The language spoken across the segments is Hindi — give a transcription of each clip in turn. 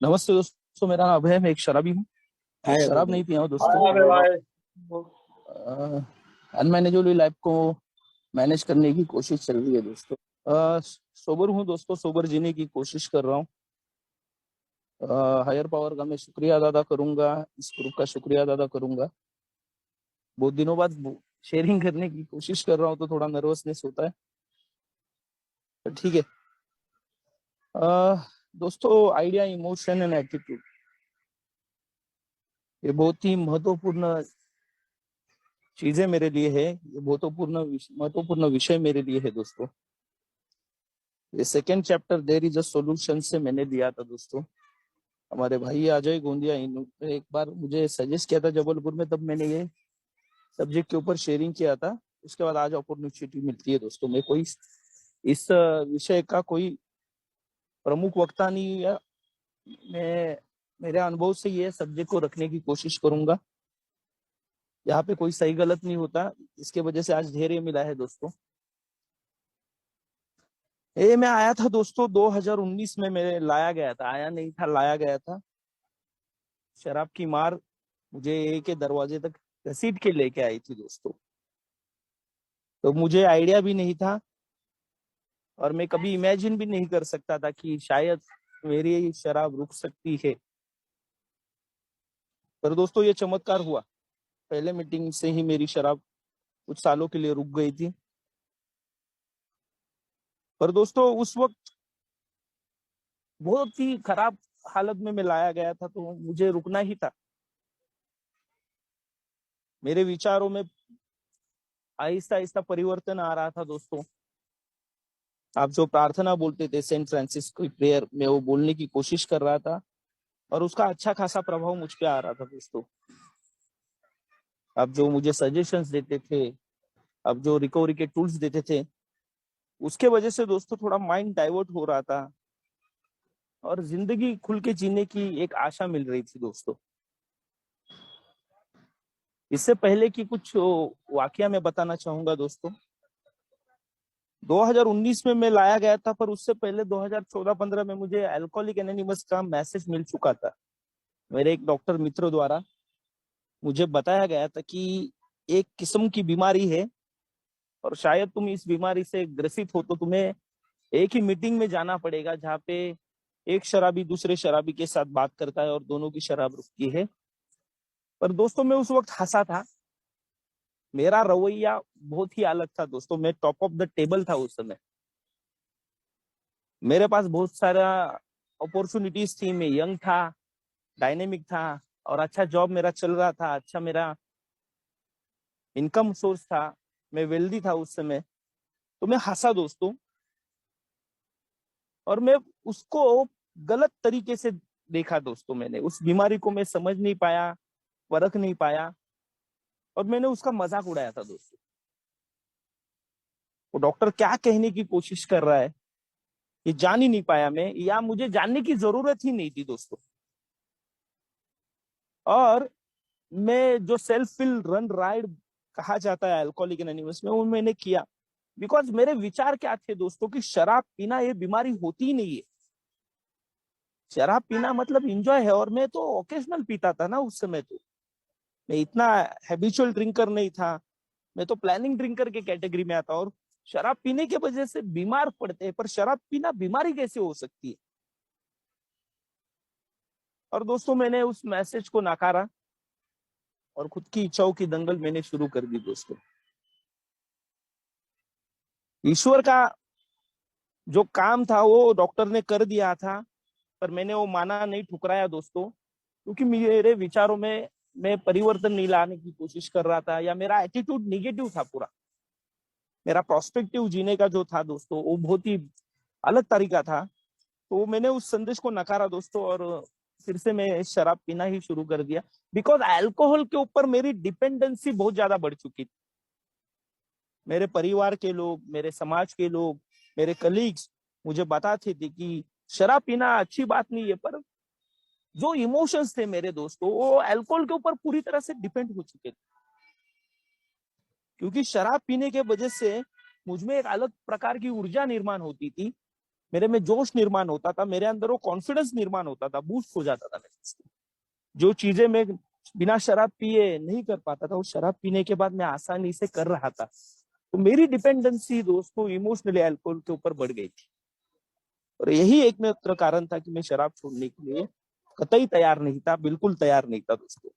नमस्ते दोस्तों, मेरा नाम अभय है। मैं एक शराबी हूँ। मैं हाय अभय शराब भाई। नहीं पिया हूँ हाँ दोस्तों। अबे भाई। अनमैनेजेबल लाइफ को मैनेज करने की कोशिश चल रही है दोस्तों। सोबर हूँ दोस्तों, सोबर जीने की कोशिश कर रहा हूँ। हायर पावर का मैं शुक्रिया अदा करूंगा, इस ग्रुप का शुक्रिया अदा करूंगा। बहुत दिनों बाद शेयरिंग करने की कोशिश कर रहा हूँ तो थोड़ा नर्वसनेस होता है, तो ठीक है। दोस्तों, आइडिया, इमोशन एंड एटीट्यूड, ये बहुत ही महत्वपूर्ण चीजें मेरे लिए है। ये महत्वपूर्ण विषय मेरे लिए है दोस्तों। ये second chapter there is a solution से मैंने लिया था दोस्तों। हमारे भाई अजय गोंदिया इन्होंने एक बार मुझे सजेस्ट किया था जबलपुर में, तब मैंने ये सब्जेक्ट के ऊपर शेयरिंग किया था। उसके बाद आज अपॉर्चुनिटी मिलती है दोस्तों। मैं कोई इस विषय का कोई प्रमुख वक्ता नहीं है। मैं मेरे अनुभव से ये सब्जेक्ट को रखने की कोशिश करूंगा। यहाँ पे कोई सही गलत नहीं होता, इसके वजह से आज धैर्य मिला है दोस्तों। ये मैं आया था दोस्तों 2019 में, मैं लाया गया था, आया नहीं था, लाया गया था। शराब की मार मुझे ए के दरवाजे तक घसीट के लेके आई थी दोस्तों। तो मुझे आइडिया भी नहीं था और मैं कभी इमेजिन भी नहीं कर सकता था कि शायद मेरी शराब रुक सकती है। पर दोस्तों, ये चमत्कार हुआ। पहले मीटिंग से ही मेरी शराब कुछ सालों के लिए रुक गई थी। पर दोस्तों, उस वक्त बहुत ही खराब हालत में मैं लाया गया था, तो मुझे रुकना ही था। मेरे विचारों में आहिस्ता आहिस्ता परिवर्तन आ रहा था दोस्तों। आप जो प्रार्थना बोलते थे, सेंट फ्रांसिस की प्रेयर, में वो बोलने की कोशिश कर रहा था और उसका अच्छा खासा प्रभाव मुझ पे आ रहा था दोस्तों। आप जो मुझे सजेशंस देते थे, आप जो रिकवरी के टूल्स देते थे, उसके वजह से दोस्तों थोड़ा माइंड डाइवर्ट हो रहा था और जिंदगी खुल के जीने की एक आशा मिल रही थी दोस्तों। इससे पहले की कुछ वाकया मैं बताना चाहूंगा दोस्तों। 2019 में मैं लाया गया था, पर उससे पहले 2014-15 में मुझे अल्कोहलिक एनोनिमस का मैसेज मिल चुका था। मेरे एक डॉक्टर मित्र द्वारा मुझे बताया गया था कि एक किस्म की बीमारी है और शायद तुम इस बीमारी से ग्रसित हो तो तुम्हें एक ही मीटिंग में जाना पड़ेगा जहाँ पे एक शराबी दूसरे शराबी के साथ बात करता है और दोनों की शराब रुकती है। पर दोस्तों, मैं उस वक्त हंसा था। मेरा रवैया बहुत ही अलग था दोस्तों। मैं टॉप ऑफ द टेबल था उस समय। मेरे पास बहुत सारा अपॉर्चुनिटीज थी। मैं यंग था, डायनेमिक था और अच्छा जॉब मेरा चल रहा था, अच्छा मेरा इनकम सोर्स था, मैं वेल्दी था उस समय। तो मैं हंसा दोस्तों और मैं उसको गलत तरीके से देखा दोस्तों। मैंने उस बीमारी को मैं समझ नहीं पाया, परख नहीं पाया और मैंने उसका मजाक उड़ाया था दोस्तों। वो डॉक्टर क्या कहने की कोशिश कर रहा है ये जान ही नहीं पाया मैं, या मुझे जानने की जरूरत ही नहीं थी दोस्तों। और मैं जो सेल्फ फिल रन राइड कहा जाता है अल्कोहलिक एनोनिमस में, वो मैंने किया। बिकॉज मेरे विचार क्या थे दोस्तों कि शराब पीना ये बीमारी होती ही नहीं है। शराब पीना मतलब इंजॉय है, और मैं तो ओकेजनल पीता था ना उस समय। तो मैं इतना हैबिचुअल ड्रिंकर नहीं था। मैं तो प्लानिंग ड्रिंकर के कैटेगरी में आता। और शराब पीने की वजह से बीमार पड़ते हैं, पर शराब पीना बीमारी कैसे हो सकती है? और दोस्तों, मैंने उस मैसेज को नकारा और खुद की इच्छाओं की दंगल मैंने शुरू कर दी दोस्तों। ईश्वर का जो काम था वो डॉक्टर ने कर दिया था, पर मैंने वो माना नहीं, ठुकराया दोस्तों। क्योंकि मेरे विचारों में मैं परिवर्तन नहीं लाने की कोशिश कर रहा था, या मेरा एटीट्यूड निगेटिव था पूरा। मेरा प्रोस्पेक्टिव जीने का जो था दोस्तों, वो बहुत ही अलग तरीका था। तो मैंने उस संदेश को नकारा दोस्तों और फिर से मैं शराब पीना ही शुरू कर दिया। बिकॉज अल्कोहल के ऊपर मेरी डिपेंडेंसी बहुत ज्यादा बढ़ चुकी थी। मेरे परिवार के लोग, मेरे समाज के लोग, मेरे कलीग्स मुझे बताते थे कि शराब पीना अच्छी बात नहीं है, पर जो इमोशंस थे मेरे दोस्तों, वो अल्कोहल के ऊपर पूरी तरह से डिपेंड हो चुके थे। क्योंकि शराब पीने के वजह से मुझ में एक अलग प्रकार की ऊर्जा निर्माण होती थी मेरे में जोश निर्माण होता था, मेरे अंदर वो कॉन्फिडेंस निर्माण होता था, बूस्ट हो जाता था मेरे। जो चीजें मैं बिना शराब पिए नहीं कर पाता था, वो शराब पीने के बाद मैं आसानी से कर रहा था। तो मेरी डिपेंडेंसी दोस्तों इमोशनली अल्कोहल के ऊपर बढ़ गई थी, और यही एक मात्र कारण था कि मैं शराब छोड़ने के लिए कतई तैयार नहीं था, बिल्कुल तैयार नहीं था दोस्तों।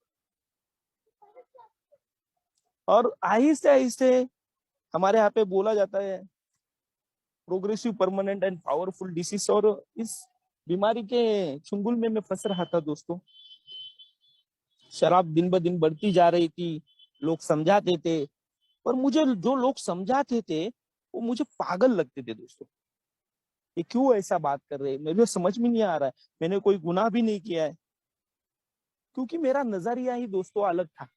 और आहिस्ते आहिस्ते हमारे यहाँ पे बोला जाता है progressive permanent and powerful disease, और इस बीमारी के चुंगल में मैं फंस रहा था दोस्तों। शराब दिन ब दिन बढ़ती जा रही थी, लोग समझाते थे, पर मुझे जो लोग समझाते थे वो मुझे पागल लगते थे दोस्तों। ये क्यों ऐसा बात कर रहे हैं, मुझे समझ में नहीं आ रहा है। मैंने कोई गुनाह भी नहीं किया है, क्योंकि मेरा नजरिया ही दोस्तों अलग था।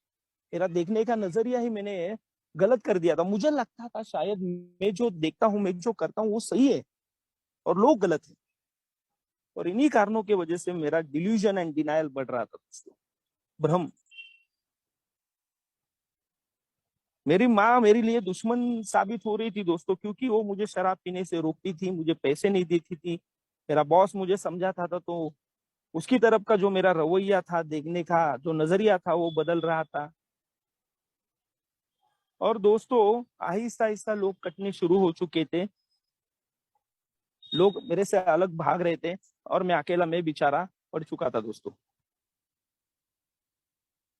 मेरा देखने का नजरिया ही मैंने गलत कर दिया था। मुझे लगता था शायद मैं जो देखता हूँ, मैं जो करता हूँ वो सही है और लोग गलत है। और इन्हीं कारणों की वजह से मेरा डिल्यूजन एंड डिनायल बढ़ रहा था दोस्तों, भ्रम। मेरी माँ मेरे लिए दुश्मन साबित हो रही थी दोस्तों, क्योंकि वो मुझे शराब पीने से रोकती थी, मुझे पैसे नहीं देती थी। मेरा बॉस मुझे समझाता था, तो उसकी तरफ का जो मेरा रवैया था, देखने का जो नजरिया था, वो बदल रहा था। और दोस्तों आहिस्ता आहिस्ता लोग कटने शुरू हो चुके थे, लोग मेरे से अलग भाग रहे थे, और मैं अकेला, मैं बेचारा पड़ चुका था दोस्तों।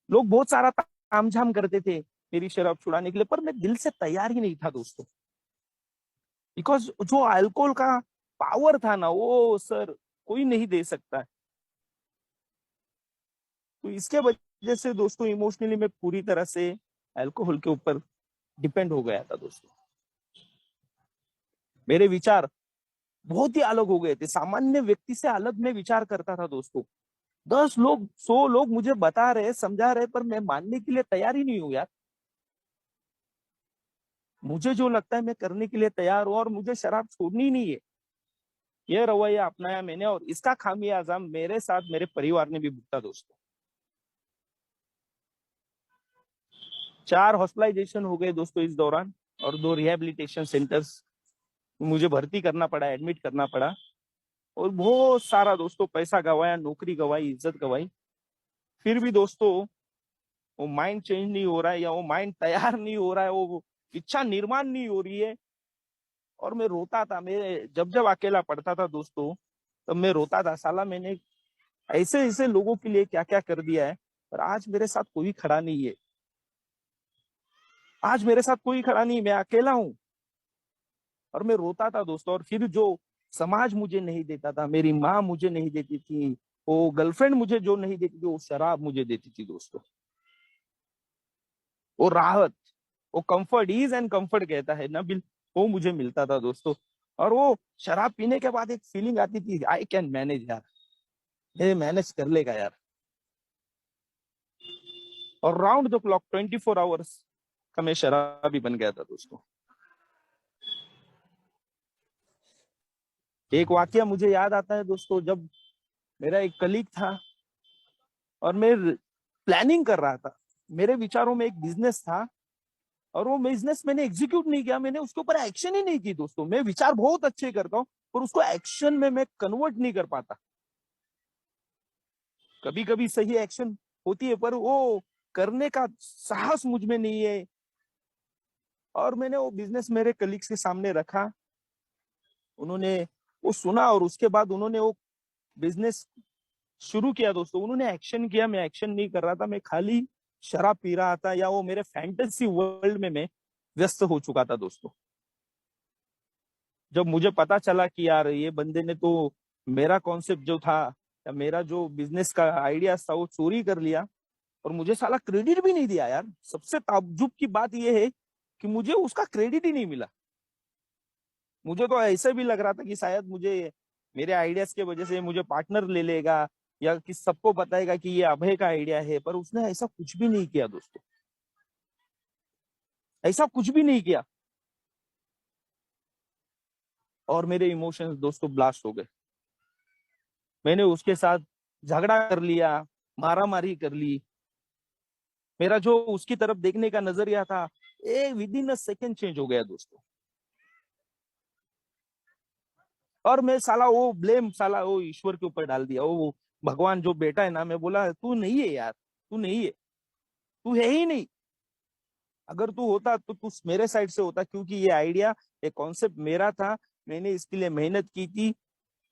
लोग बहुत सारा तामझाम करते थे मेरी शराब छुड़ाने के लिए, पर मैं दिल से तैयार ही नहीं था दोस्तों। बिकॉज जो अल्कोहल का पावर था ना, वो सर कोई नहीं दे सकता है। तो इसके वजह से दोस्तों इमोशनली मैं पूरी तरह से अल्कोहल के ऊपर डिपेंड हो गया था दोस्तों। मेरे विचार बहुत ही अलग हो गए थे, सामान्य व्यक्ति से अलग मैं विचार करता था दोस्तों। 10 लोग 100 लोग मुझे बता रहे, समझा रहे, पर मैं मानने के लिए तैयार ही नहीं हूँ यार। मुझे जो लगता है मैं करने के लिए तैयार हूँ, और मुझे शराब छोड़नी ही नहीं है। ये रवैया अपनाया मैंने, और इसका खामियाजा मेरे साथ मेरे परिवार ने भी भुगता दोस्तों। 4 हॉस्पिटलाइजेशन हो गए दोस्तों इस दौरान, और 2 रिहेबिलिटेशन सेंटर्स मुझे भर्ती करना पड़ा, एडमिट करना पड़ा। और बहुत सारा दोस्तों पैसा गवाया, नौकरी गवाई, इज्जत गवाई। फिर भी दोस्तों वो माइंड चेंज नहीं हो रहा है, या वो माइंड तैयार नहीं हो रहा है, वो इच्छा निर्माण नहीं हो रही है। और मैं रोता था, मैं जब जब अकेला पड़ता था दोस्तों, तब मैं रोता था, साला मैंने ऐसे ऐसे लोगों के लिए क्या क्या कर दिया है, पर आज मेरे साथ कोई खड़ा नहीं है। आज मेरे साथ कोई खड़ा नहीं, मैं अकेला हूँ। और मैं रोता था दोस्तों। और फिर जो समाज मुझे नहीं देता था, मेरी माँ मुझे नहीं देती थी, वो गर्लफ्रेंड मुझे जो नहीं देती थी, वो शराब मुझे देती थी दोस्तों। वो राहत, वो कंफर्ट, ईज एंड कंफर्ट कहता है ना बिल, वो मुझे मिलता था दोस्तों। और वो शराब पीने के बाद एक फीलिंग आती थी, आई कैन मैनेज यार, ये मैनेज कर लेगा यार। और राउंड द क्लॉक 24 आवर्स का मैं शराबी बन गया था दोस्तों। एक वाकया मुझे याद आता है दोस्तों, जब मेरा एक कलीग था, और मैं प्लानिंग कर रहा था। मेरे विचारों में एक बिजनेस था, और वो बिजनेस मैंने एग्जीक्यूट नहीं किया, मैंने उसके ऊपर एक्शन ही नहीं की दोस्तों। मैं विचार बहुत अच्छे करता हूँ, पर उसको एक्शन में मैं कन्वर्ट नहीं कर पाता। कभी कभी सही एक्शन होती है, पर वो करने का साहस मुझ में नहीं है। और मैंने वो बिजनेस मेरे कलीग्स के सामने रखा, उन्होंने वो सुना, और उसके बाद उन्होंने वो बिजनेस शुरू किया दोस्तों। उन्होंने एक्शन किया, मैं एक्शन नहीं कर रहा था, मैं खाली शराब पी रहा था, या वो मेरे फैंटेसी वर्ल्ड में मैं व्यस्त हो चुका था दोस्तों। जब मुझे पता चला कि यार ये बंदे ने तो मेरा कॉन्सेप्ट जो था, या मेरा जो बिजनेस का आइडिया था, वो चोरी कर लिया, और मुझे साला क्रेडिट भी नहीं दिया यार। सबसे ताज्जुब की बात यह है कि मुझे उसका क्रेडिट ही नहीं मिला। मुझे तो ऐसे भी लग रहा था कि शायद मुझे मेरे आइडियाज की वजह से मुझे पार्टनर ले लेगा, या कि सबको बताएगा कि ये अभय का आइडिया है, पर उसने ऐसा कुछ भी नहीं किया दोस्तों। ऐसा कुछ भी नहीं किया। और मेरे इमोशंस दोस्तों ब्लास्ट हो गए। मैंने उसके साथ झगड़ा कर लिया, मारा मारी कर ली। मेरा जो उसकी तरफ देखने का नजरिया था, with in a second change हो गया दोस्तों। और मैं साला वो ब्लेम साला वो ईश्वर के ऊपर डाल दिया, वो भगवान जो बेटा है ना, मैं बोला तू नहीं है यार, तू नहीं है, तू है ही नहीं। अगर तू होता तो तू मेरे साइड से होता, क्योंकि ये आइडिया, ये कॉन्सेप्ट मेरा था, मैंने इसके लिए मेहनत की थी।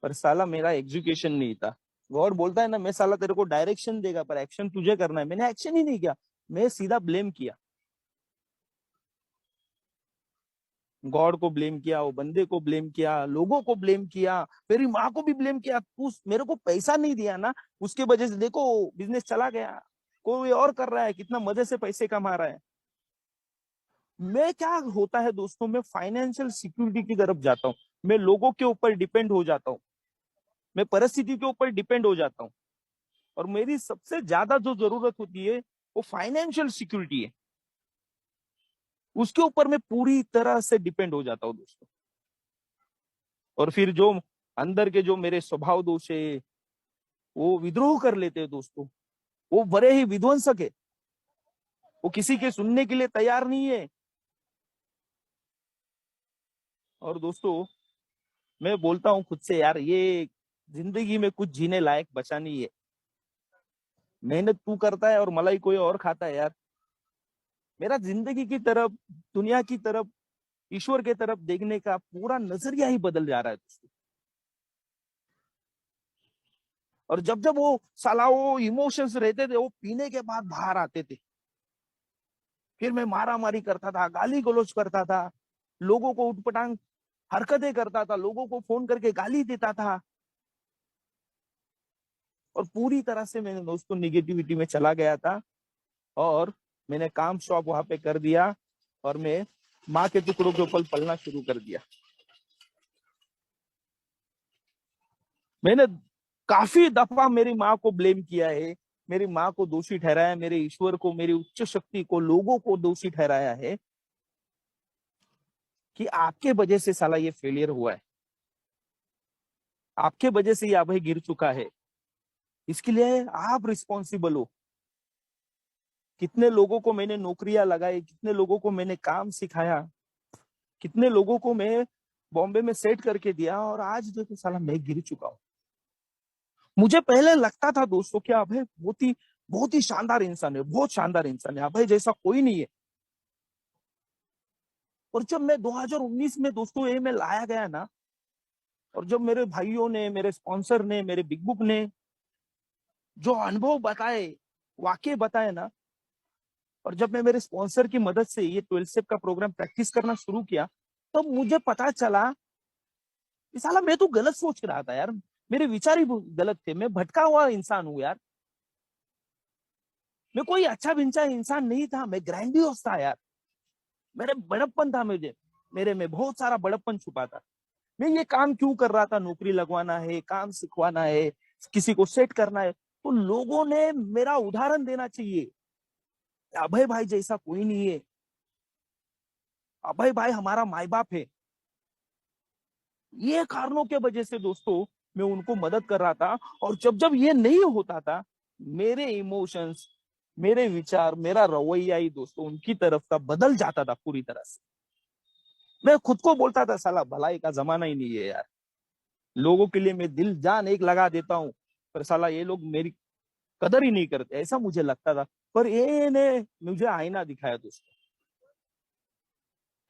पर साला मेरा एग्जीक्यूशन नहीं था। गॉड बोलता है ना, मैं साला तेरे को डायरेक्शन देगा पर एक्शन तुझे करना है, मैंने एक्शन ही नहीं किया, मैं सीधा ब्लेम किया। गॉड को ब्लेम किया, वो बंदे को ब्लेम किया, लोगों को ब्लेम किया, मेरी माँ को भी ब्लेम किया, तू मेरे को पैसा नहीं दिया ना, उसके वजह से देखो बिजनेस चला गया, कोई और कर रहा है, कितना मजे से पैसे कमा रहा है। मैं क्या होता है दोस्तों, मैं फाइनेंशियल सिक्योरिटी की तरफ जाता हूँ, मैं लोगों के ऊपर डिपेंड हो जाता हूँ, मैं परिस्थिति के ऊपर डिपेंड हो जाता हूँ। और मेरी सबसे ज्यादा जो जरूरत होती है वो फाइनेंशियल सिक्योरिटी है, उसके ऊपर मैं पूरी तरह से डिपेंड हो जाता हूँ दोस्तों। और फिर जो अंदर के जो मेरे स्वभाव दोष है वो विद्रोह कर लेते हैं दोस्तों, वो बड़े ही विध्वंसक है, वो किसी के सुनने के लिए तैयार नहीं है। और दोस्तों मैं बोलता हूँ खुद से, यार ये जिंदगी में कुछ जीने लायक बचा नहीं है। मेहनत तू करता है और मलाई कोई और खाता है यार। मेरा जिंदगी की तरफ, दुनिया की तरफ, ईश्वर की तरफ देखने का पूरा नजरिया ही बदल जा रहा है दोस्तों। और जब जब वो साला वो इमोशंस रहते थे वो पीने के बाद बाहर आते थे, फिर मैं मारा मारी करता था, गाली गलौज करता था, लोगों को उठपटांग हरकतें करता था, लोगों को फोन करके गाली देता था। और पूरी तरह से मैंने दोस्तों निगेटिविटी में चला गया था। और मैंने काम शॉप वहां पे कर दिया और मैं माँ के टुकड़ों के ऊपर पलना शुरू कर दिया। मैंने काफी दफा मेरी माँ को ब्लेम किया है, मेरी माँ को दोषी ठहराया, मेरे ईश्वर को, मेरी उच्च शक्ति को, लोगों को दोषी ठहराया है कि आपके वजह से साला ये फेलियर हुआ है, आपके वजह से ये अभय गिर चुका है, इसके लिए आप रिस्पॉन्सिबल हो। कितने लोगों को मैंने नौकरियां लगाई, कितने लोगों को मैंने काम सिखाया, कितने लोगों को मैं बॉम्बे में सेट करके दिया, और आज देखो साला मैं गिर चुका हूँ। मुझे पहले लगता था दोस्तों कि अभय बहुत ही शानदार इंसान है, बहुत शानदार इंसान है, अभय जैसा कोई नहीं है। और जब मैं 2019 में दोस्तों ये में लाया गया ना, और जब मेरे भाइयों ने, मेरे स्पॉन्सर ने, मेरे बिग बुक ने जो अनुभव बताए, वाक्य बताए ना, और जब मैं मेरे स्पॉन्सर की मदद से ये 12 स्टेप का प्रोग्राम प्रैक्टिस करना शुरू किया, तो मुझे पता चला कि साला मैं तो गलत सोच रहा था यार, मेरे विचार ही गलत थे, मैं भटका हुआ इंसान हूँ यार, मैं कोई अच्छा विंचा इंसान नहीं था, मैं ग्रैंडियोस था यार, मेरे बड़प्पन था, मुझे मेरे में बहुत सारा बड़प्पन छुपा था। मैं ये काम क्यों कर रहा था, नौकरी लगवाना है, काम सिखवाना है, किसी को सेट करना है, तो लोगों ने मेरा उदाहरण देना चाहिए, अभय भाई जैसा कोई नहीं है, अभय भाई हमारा माई बाप है। ये कारणों के वजह से दोस्तों मैं उनको मदद कर रहा था। और जब जब ये नहीं होता था, मेरे इमोशंस, मेरे विचार, मेरा रवैया ही दोस्तों उनकी तरफ का बदल जाता था पूरी तरह से। मैं खुद को बोलता था साला भलाई का जमाना ही नहीं है यार, लोगों के लिए मैं दिल जान एक लगा देता हूँ, पर साला ये लोग मेरी कदर ही नहीं करते, ऐसा मुझे लगता था। पर ये ने मुझे आईना दिखाया दोस्तों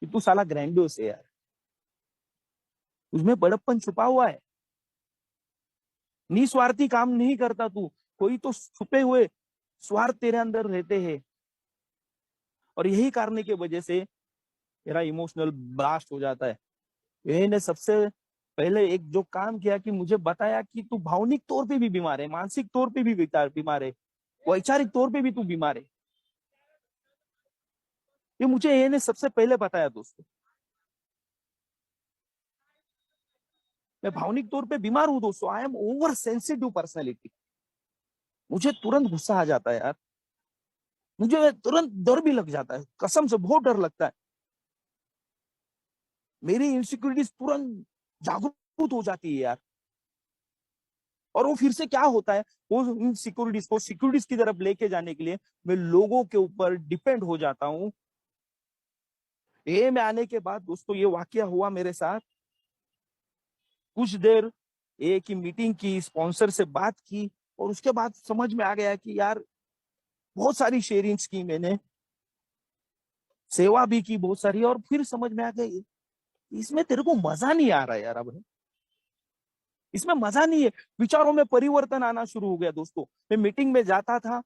कि तू साला ग्रैंडियोस है यार, उसमें बड़प्पन छुपा हुआ है, निस्वार्थी काम नहीं करता तू, कोई तो छुपे हुए स्वार्थ तेरे अंदर रहते हैं। और यही कारण की वजह से मेरा इमोशनल ब्लास्ट हो जाता है। मैंने सबसे पहले एक जो काम किया कि मुझे बताया कि तू भावनिक तौर पे भी बीमार है, मानसिक तौर पे भी बीमार है, वैचारिक तौर पे भी तू बीमार है। ये मुझे ये ने सबसे पहले बताया दोस्तों, मैं भावनिक तौर पे बीमार हूं दोस्तों, I am over sensitive personality. मुझे तुरंत गुस्सा आ जाता है यार, मुझे तुरंत डर भी लग जाता है, कसम से बहुत डर लगता है, मेरी इनसिक्योरिटीज तुरंत जागरूक हो जाती है यार। और वो फिर से क्या होता है, वो इन सिक्योरिटीज को सिक्योरिटीज की तरफ लेके जाने के लिए मैं लोगों के ऊपर डिपेंड हो जाता हूँ। ये में आने के बाद दोस्तों ये वाकया हुआ मेरे साथ, कुछ देर एक ही मीटिंग की, स्पॉन्सर से बात की, और उसके बाद समझ में आ गया कि यार बहुत सारी शेयरिंग्स की मैंने, सेवा भी की बहुत सारी, और फिर समझ में आ गया इसमें तेरे को मजा नहीं आ रहा है यार। अब इसमें मजा नहीं है। विचारों में परिवर्तन आना शुरू हो गया दोस्तों। मैं मीटिंग में जाता था,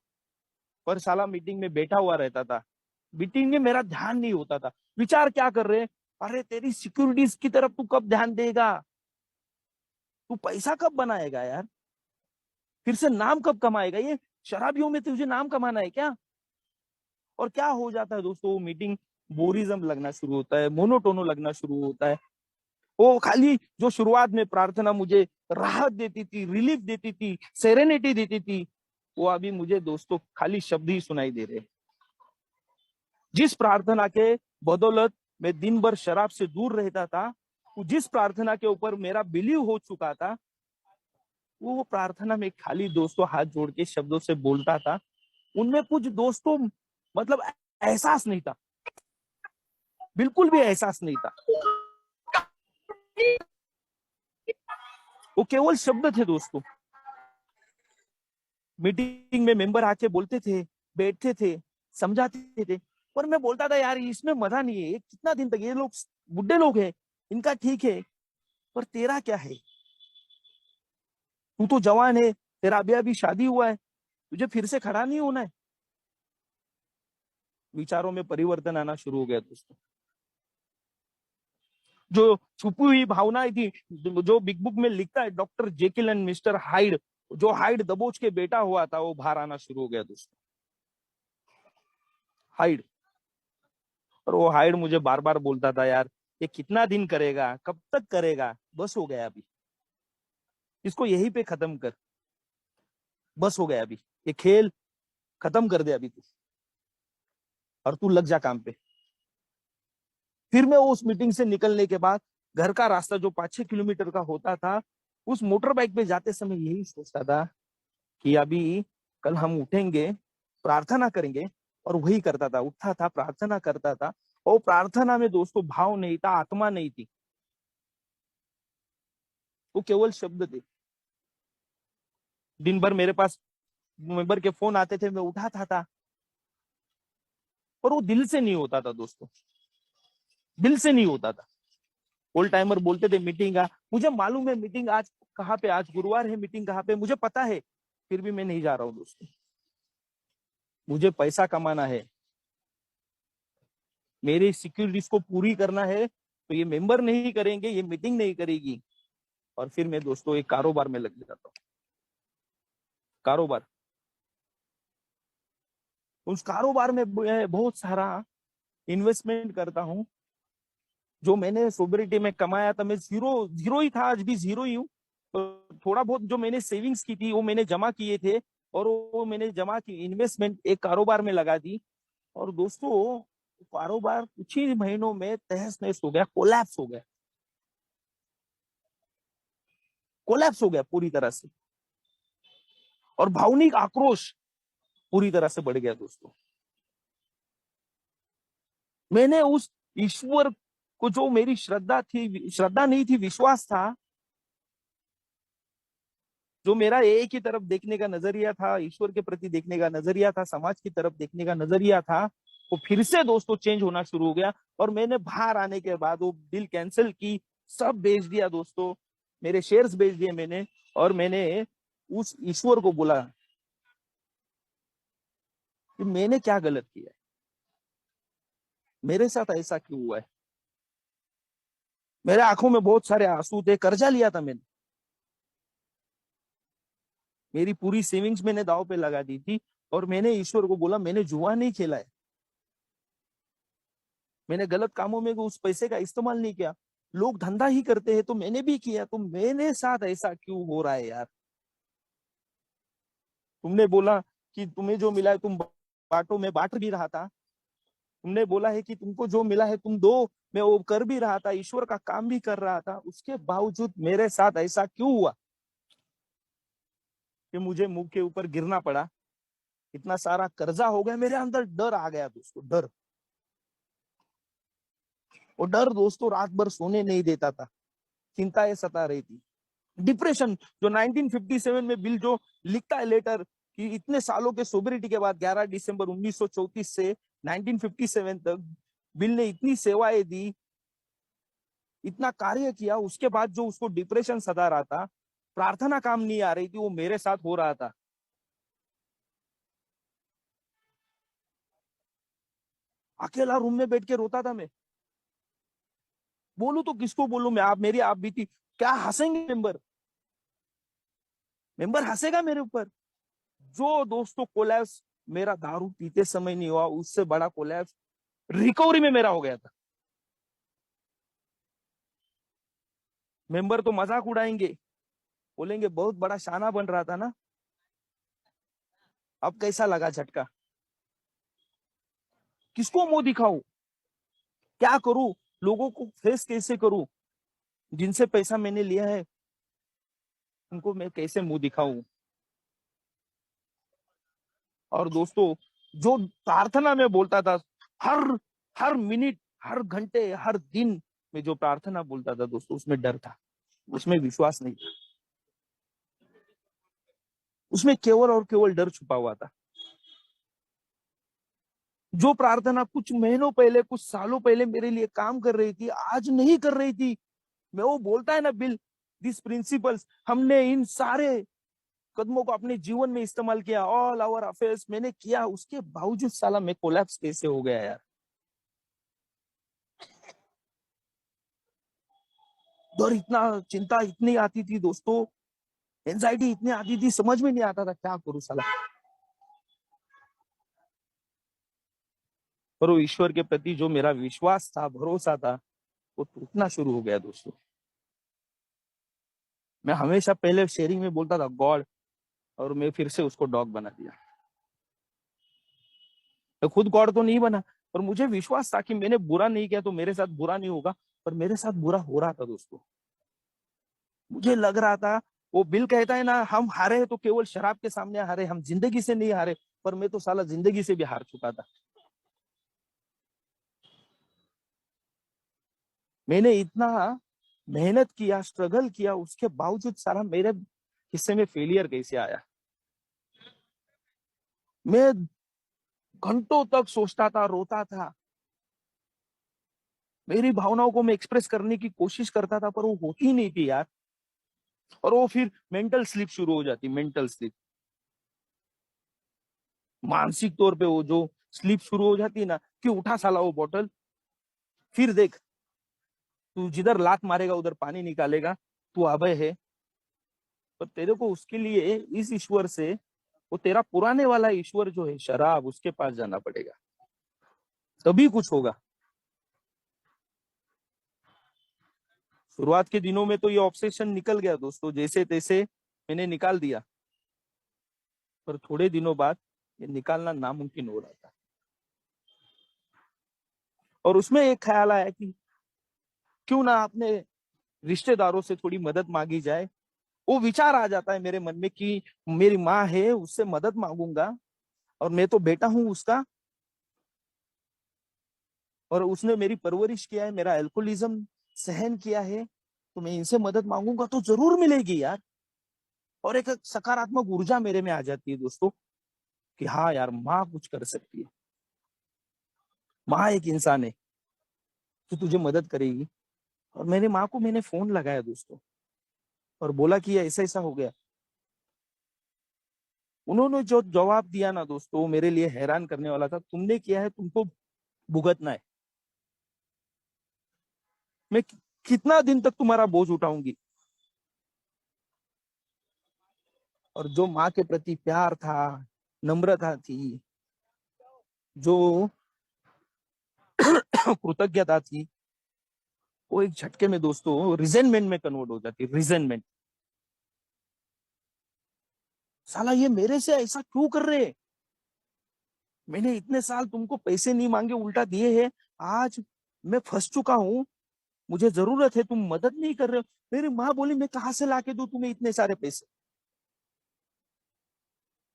पर साला मीटिंग में बैठा हुआ रहता था, मीटिंग में मेरा ध्यान नहीं होता था। विचार क्या कर रहे हैं, अरे तेरी सिक्योरिटीज की तरफ तू कब ध्यान देगा, तू पैसा कब बनाएगा यार, फिर से नाम कब कमाएगा, ये शराबियों में तुझे नाम कमाना है क्या। और क्या हो जाता है दोस्तों, वो मीटिंग बोरिज्म लगना शुरू होता है, मोनोटोनो लगना शुरू होता है। वो खाली जो शुरुआत में प्रार्थना मुझे राहत देती थी, रिलीफ देती थी, सेरेनिटी देती थी, वो अभी मुझे दोस्तों खाली शब्द ही सुनाई दे रहे। जिस प्रार्थना के बदौलत मैं दिन भर शराब से दूर रहता था, जिस प्रार्थना के ऊपर मेरा बिलीव हो चुका था, वो प्रार्थना में खाली दोस्तों हाथ जोड़ के शब्दों से बोलता था, उनमें कुछ दोस्तों मतलब एहसास नहीं था, बिल्कुल भी एहसास नहीं था। वो केवल शब्द थे दोस्तों। मीटिंग में मेंबर आके बोलते थे, बैठते थे, समझाते थे, पर मैं बोलता था यार इसमें मजा नहीं है, कितना दिन तक, ये लोग बुढ़े लोग हैं, इनका ठीक है, पर तेरा क्या है, तू तो जवान है, तेरा अभी अभी शादी हुआ है, तुझे फिर से खड़ा नहीं होना है। विचारों में परिवर्तन आना शुरू हो गया दोस्तों। जो छुपी हुई भावनाएं थी, जो बिग बुक में लिखता है doctor Jekyll and mister hide, जो हाइड दबोच के बैठा हुआ था, वो बाहर आना शुरू हो गया दोस्तों। हाइड। और वो हाइड मुझे बार बार बोलता था यार ये कितना दिन करेगा, कब तक करेगा, बस हो गया अभी, इसको यहीं पे खत्म कर, बस हो गया अभी, ये खेल खत्म कर दे अभी तू, और तू लग जा काम पे। फिर मैं उस मीटिंग से निकलने के बाद घर का रास्ता जो 5-6 किलोमीटर का होता था, उस मोटर बाइक पे जाते समय यही सोचता था कि अभी कल हम उठेंगे, प्रार्थना करेंगे, और वही करता था, उठता था, प्रार्थना करता था। और प्रार्थना में दोस्तों भाव नहीं था, आत्मा नहीं थी, वो केवल शब्द थे। दिन भर मेरे पास मेंबर के फोन आते थे, मैं उठाता था, पर वो दिल से नहीं होता था दोस्तों, दिल से नहीं होता था। ओल्ड टाइमर बोलते थे मीटिंग आ, मुझे मालूम है मीटिंग आज कहाँ पे, आज गुरुवार है, मीटिंग कहाँ पे मुझे पता है, फिर भी मैं नहीं जा रहा हूँ दोस्तों। मुझे पैसा कमाना है, मेरी सिक्योरिटीज को पूरी करना है, तो ये मेंबर नहीं करेंगे, ये मीटिंग नहीं करेगी। और फिर मैं दोस्तों एक कारोबार में लग जाता हूँ। कारोबार, उस कारोबार में मैं बहुत सारा इन्वेस्टमेंट करता हूँ। जो मैंने सोबरिटी में कमाया था, मैं जीरो जीरो ही था, आज भी जीरो ही हूँ। तो थोड़ा बहुत जो मैंने सेविंग्स की थी वो मैंने जमा किए थे, और वो मैंने जमा की इन्वेस्टमेंट एक कारोबार में लगा दी। और दोस्तों कारोबार कुछ ही महीनों में तहस नहस हो गया, कोलैप्स हो गया, कोलैप्स हो गया पूरी तरह से। और भावनिक आक्रोश पूरी तरह से बढ़ गया दोस्तों। मैंने उस ईश्वर को, जो मेरी श्रद्धा थी, श्रद्धा नहीं थी, विश्वास था, जो मेरा एक ही तरफ देखने का नजरिया था, ईश्वर के प्रति देखने का नजरिया था, समाज की तरफ देखने का नजरिया था, वो फिर से दोस्तों चेंज होना शुरू हो गया। और मैंने बाहर आने के बाद वो डील कैंसिल की, सब बेच दिया दोस्तों, मेरे शेयर्स बेच दिए मैंने। और मैंने उस ईश्वर को बोला कि मैंने क्या गलत किया है, मेरे साथ ऐसा क्यों हुआ है। मेरे आंखों में बहुत सारे आंसू थे, कर्जा लिया था मैंने, मेरी पूरी सेविंग्स मैंने दाव पे लगा दी थी। और मैंने ईश्वर को बोला मैंने जुआ नहीं खेला है, मैंने गलत कामों में उस पैसे का इस्तेमाल नहीं किया, लोग धंधा ही करते हैं तो मैंने भी किया, तो मेरे साथ ऐसा क्यों हो रहा है यार। तुमने बोला कि तुम्हें जो मिला है तुम बांटो, मैं बांट भी रहा था। तुमने बोला है कि तुमको जो मिला है तुम दो, मैं वो कर भी रहा था, ईश्वर का काम भी कर रहा था, उसके बावजूद मेरे साथ ऐसा क्यों हुआ कि मुझे मुंह के ऊपर गिरना पड़ा, इतना सारा कर्जा हो गया। मेरे अंदर डर आ गया दोस्तों, डर। वो डर दोस्तों रात भर सोने नहीं देता था। चिंताएं सता रही थी। डिप्रेशन, जो 1957 में बिल जो लिखता है लेटर कि इतने सालों के सोबरिटी के बाद 11 दिसंबर 1934 से 1957 तक बिल ने इतनी सेवाएं दी, इतना कार्य किया, उसके बाद जो उसको डिप्रेशन सता रहा था, प्रार्थना काम नहीं आ रही थी, वो मेरे साथ हो रहा था। अकेला रूम में बैठ के रोता था मैं। बोलू तो किसको बोलू मैं, आप मेरी आप बीती क्या हंसेंगे मेंबर, मेंबर हंसेगा मेरे ऊपर। जो दोस्तों कोलैप्स मेरा दारू पीते समय नहीं हुआ, उससे बड़ा कोलैप्स रिकवरी में मेरा हो गया था। मेंबर तो मजाक उड़ाएंगे, बोलेंगे बहुत बड़ा शाना बन रहा था ना। अब कैसा लगा झटका, किसको मुंह दिखाऊं, क्या करूं, लोगों को फेस कैसे करूं, जिनसे पैसा मैंने लिया है उनको मैं कैसे मुंह दिखाऊं। और दोस्तों, जो प्रार्थना में बोलता था, हर हर मिनट, हर घंटे, हर दिन में जो प्रार्थना बोलता था दोस्तों, उसमें डर था, उसमें विश्वास नहीं था, उसमें केवल और केवल डर छुपा हुआ था। जो प्रार्थना कुछ महीनों पहले, कुछ सालों पहले मेरे लिए काम कर रही थी, आज नहीं कर रही थी। मैं वो बोलता है ना बिल, दिस प्रिंसिपल्स, हमने इन सारे कदमों को अपने जीवन में इस्तेमाल किया, ऑल आवर अफेयर्स मैंने किया, उसके बावजूद साला मैं कोलैप्स कैसे हो गया यार। डर इतना, चिंता इतनी आती थी दोस्तों, एंजाइटी इतनी आती थी, समझ में नहीं आता था क्या करूं साला। पर वो ईश्वर के प्रति जो मेरा विश्वास था, भरोसा था, वो टूटना शुरू हो गया दोस्तों। मैं हमेशा पहले शेयरिंग में बोलता था गॉड, और मैं फिर से उसको डॉग बना दिया। मैं खुद गॉड तो नहीं बना, पर मुझे विश्वास था कि मैंने बुरा नहीं किया तो मेरे साथ बुरा नहीं होगा, पर मेरे साथ बुरा हो रहा था दोस्तों। मुझे लग रहा था, वो बिल कहता है ना, हम हारे तो केवल शराब के सामने हारे, हम जिंदगी से नहीं हारे, पर मैं तो साला जिंदगी से भी हार चुका था। मैंने इतना मेहनत किया, स्ट्रगल किया, उसके बावजूद सारा मेरे हिस्से में फेलियर कैसे आया। मैं घंटों तक सोचता था, रोता था, मेरी भावनाओं को मैं एक्सप्रेस करने की कोशिश करता था, पर वो होती नहीं थी यार। और वो फिर मेंटल स्लिप शुरू हो जाती, मेंटल स्लिप, मानसिक तौर पे वो जो स्लिप शुरू हो जाती है ना, कि उठा साला वो बोतल, फिर देख तू जिधर लात मारेगा उधर पानी निकालेगा, तू अभय है। पर तेरे को उसके लिए इस ईश्वर से, वो तेरा पुराने वाला ईश्वर जो है शराब, उसके पास जाना पड़ेगा, तभी कुछ होगा। शुरुआत के दिनों में तो ये ऑब्सेशन निकल गया दोस्तों, जैसे तैसे मैंने निकाल दिया, पर थोड़े दिनों बाद ये निकालना नामुमकिन हो रहा था। और उसमें एक ख्याल आया कि क्यों ना अपने रिश्तेदारों से थोड़ी मदद मांगी जाए। वो विचार आ जाता है मेरे मन में कि मेरी माँ है, उससे मदद मांगूंगा, और मैं तो बेटा हूं उसका, और उसने मेरी परवरिश किया है, मेरा अल्कोहलिज्म सहन किया है, तो मैं इनसे मदद मांगूंगा तो जरूर मिलेगी यार। और एक सकारात्मक ऊर्जा मेरे में आ जाती है दोस्तों, कि हाँ यार, माँ कुछ कर सकती है, माँ एक इंसान है जो तुझे मदद करेगी। और मेरी माँ को मैंने फोन लगाया दोस्तों, और बोला कि ऐसा ऐसा हो गया। उन्होंने जो जवाब दिया ना दोस्तों, वो मेरे लिए हैरान करने वाला था, तुमने किया है, तुमको भुगतना है। मैं कितना दिन तक तुम्हारा बोझ उठाऊंगी। और जो माँ के प्रति प्यार था, नम्रता थी, जो कृतज्ञता थी, वो एक झटके में दोस्तों रिजेंटमेंट में कन्वर्ट हो जाती है, रिजेंटमेंट। साला ये मेरे से ऐसा क्यों कर रहे हैं, मैंने इतने साल तुमको पैसे नहीं मांगे, उल्टा दिए हैं, आज मैं फंस चुका हूँ, मुझे जरूरत है, तुम मदद नहीं कर रहे हो। मेरी माँ बोली, मैं कहाँ से लाके दूं तुम्हें इतने सारे पैसे,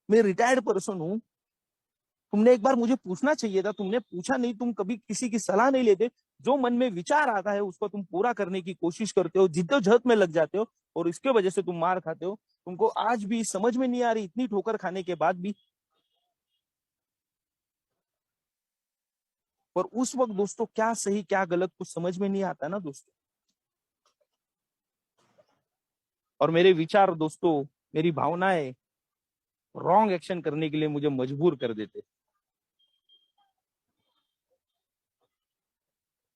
मैं रिटायर्ड पर्सन हूँ, तुमने एक बार मुझे पूछना चाहिए था, तुमने पूछा नहीं, तुम कभी किसी की सलाह नहीं लेते, जो मन में विचार आता है उसको तुम पूरा करने की कोशिश करते हो, जिद्दोजहद में लग जाते हो, और इसके वजह से तुम मार खाते हो। तुमको आज भी समझ में नहीं आ रही, इतनी ठोकर खाने के बाद भी। पर उस वक्त दोस्तों क्या सही क्या गलत कुछ समझ में नहीं आता ना दोस्तों। और मेरे विचार दोस्तों, मेरी भावनाएं रॉन्ग एक्शन करने के लिए मुझे मजबूर कर देते।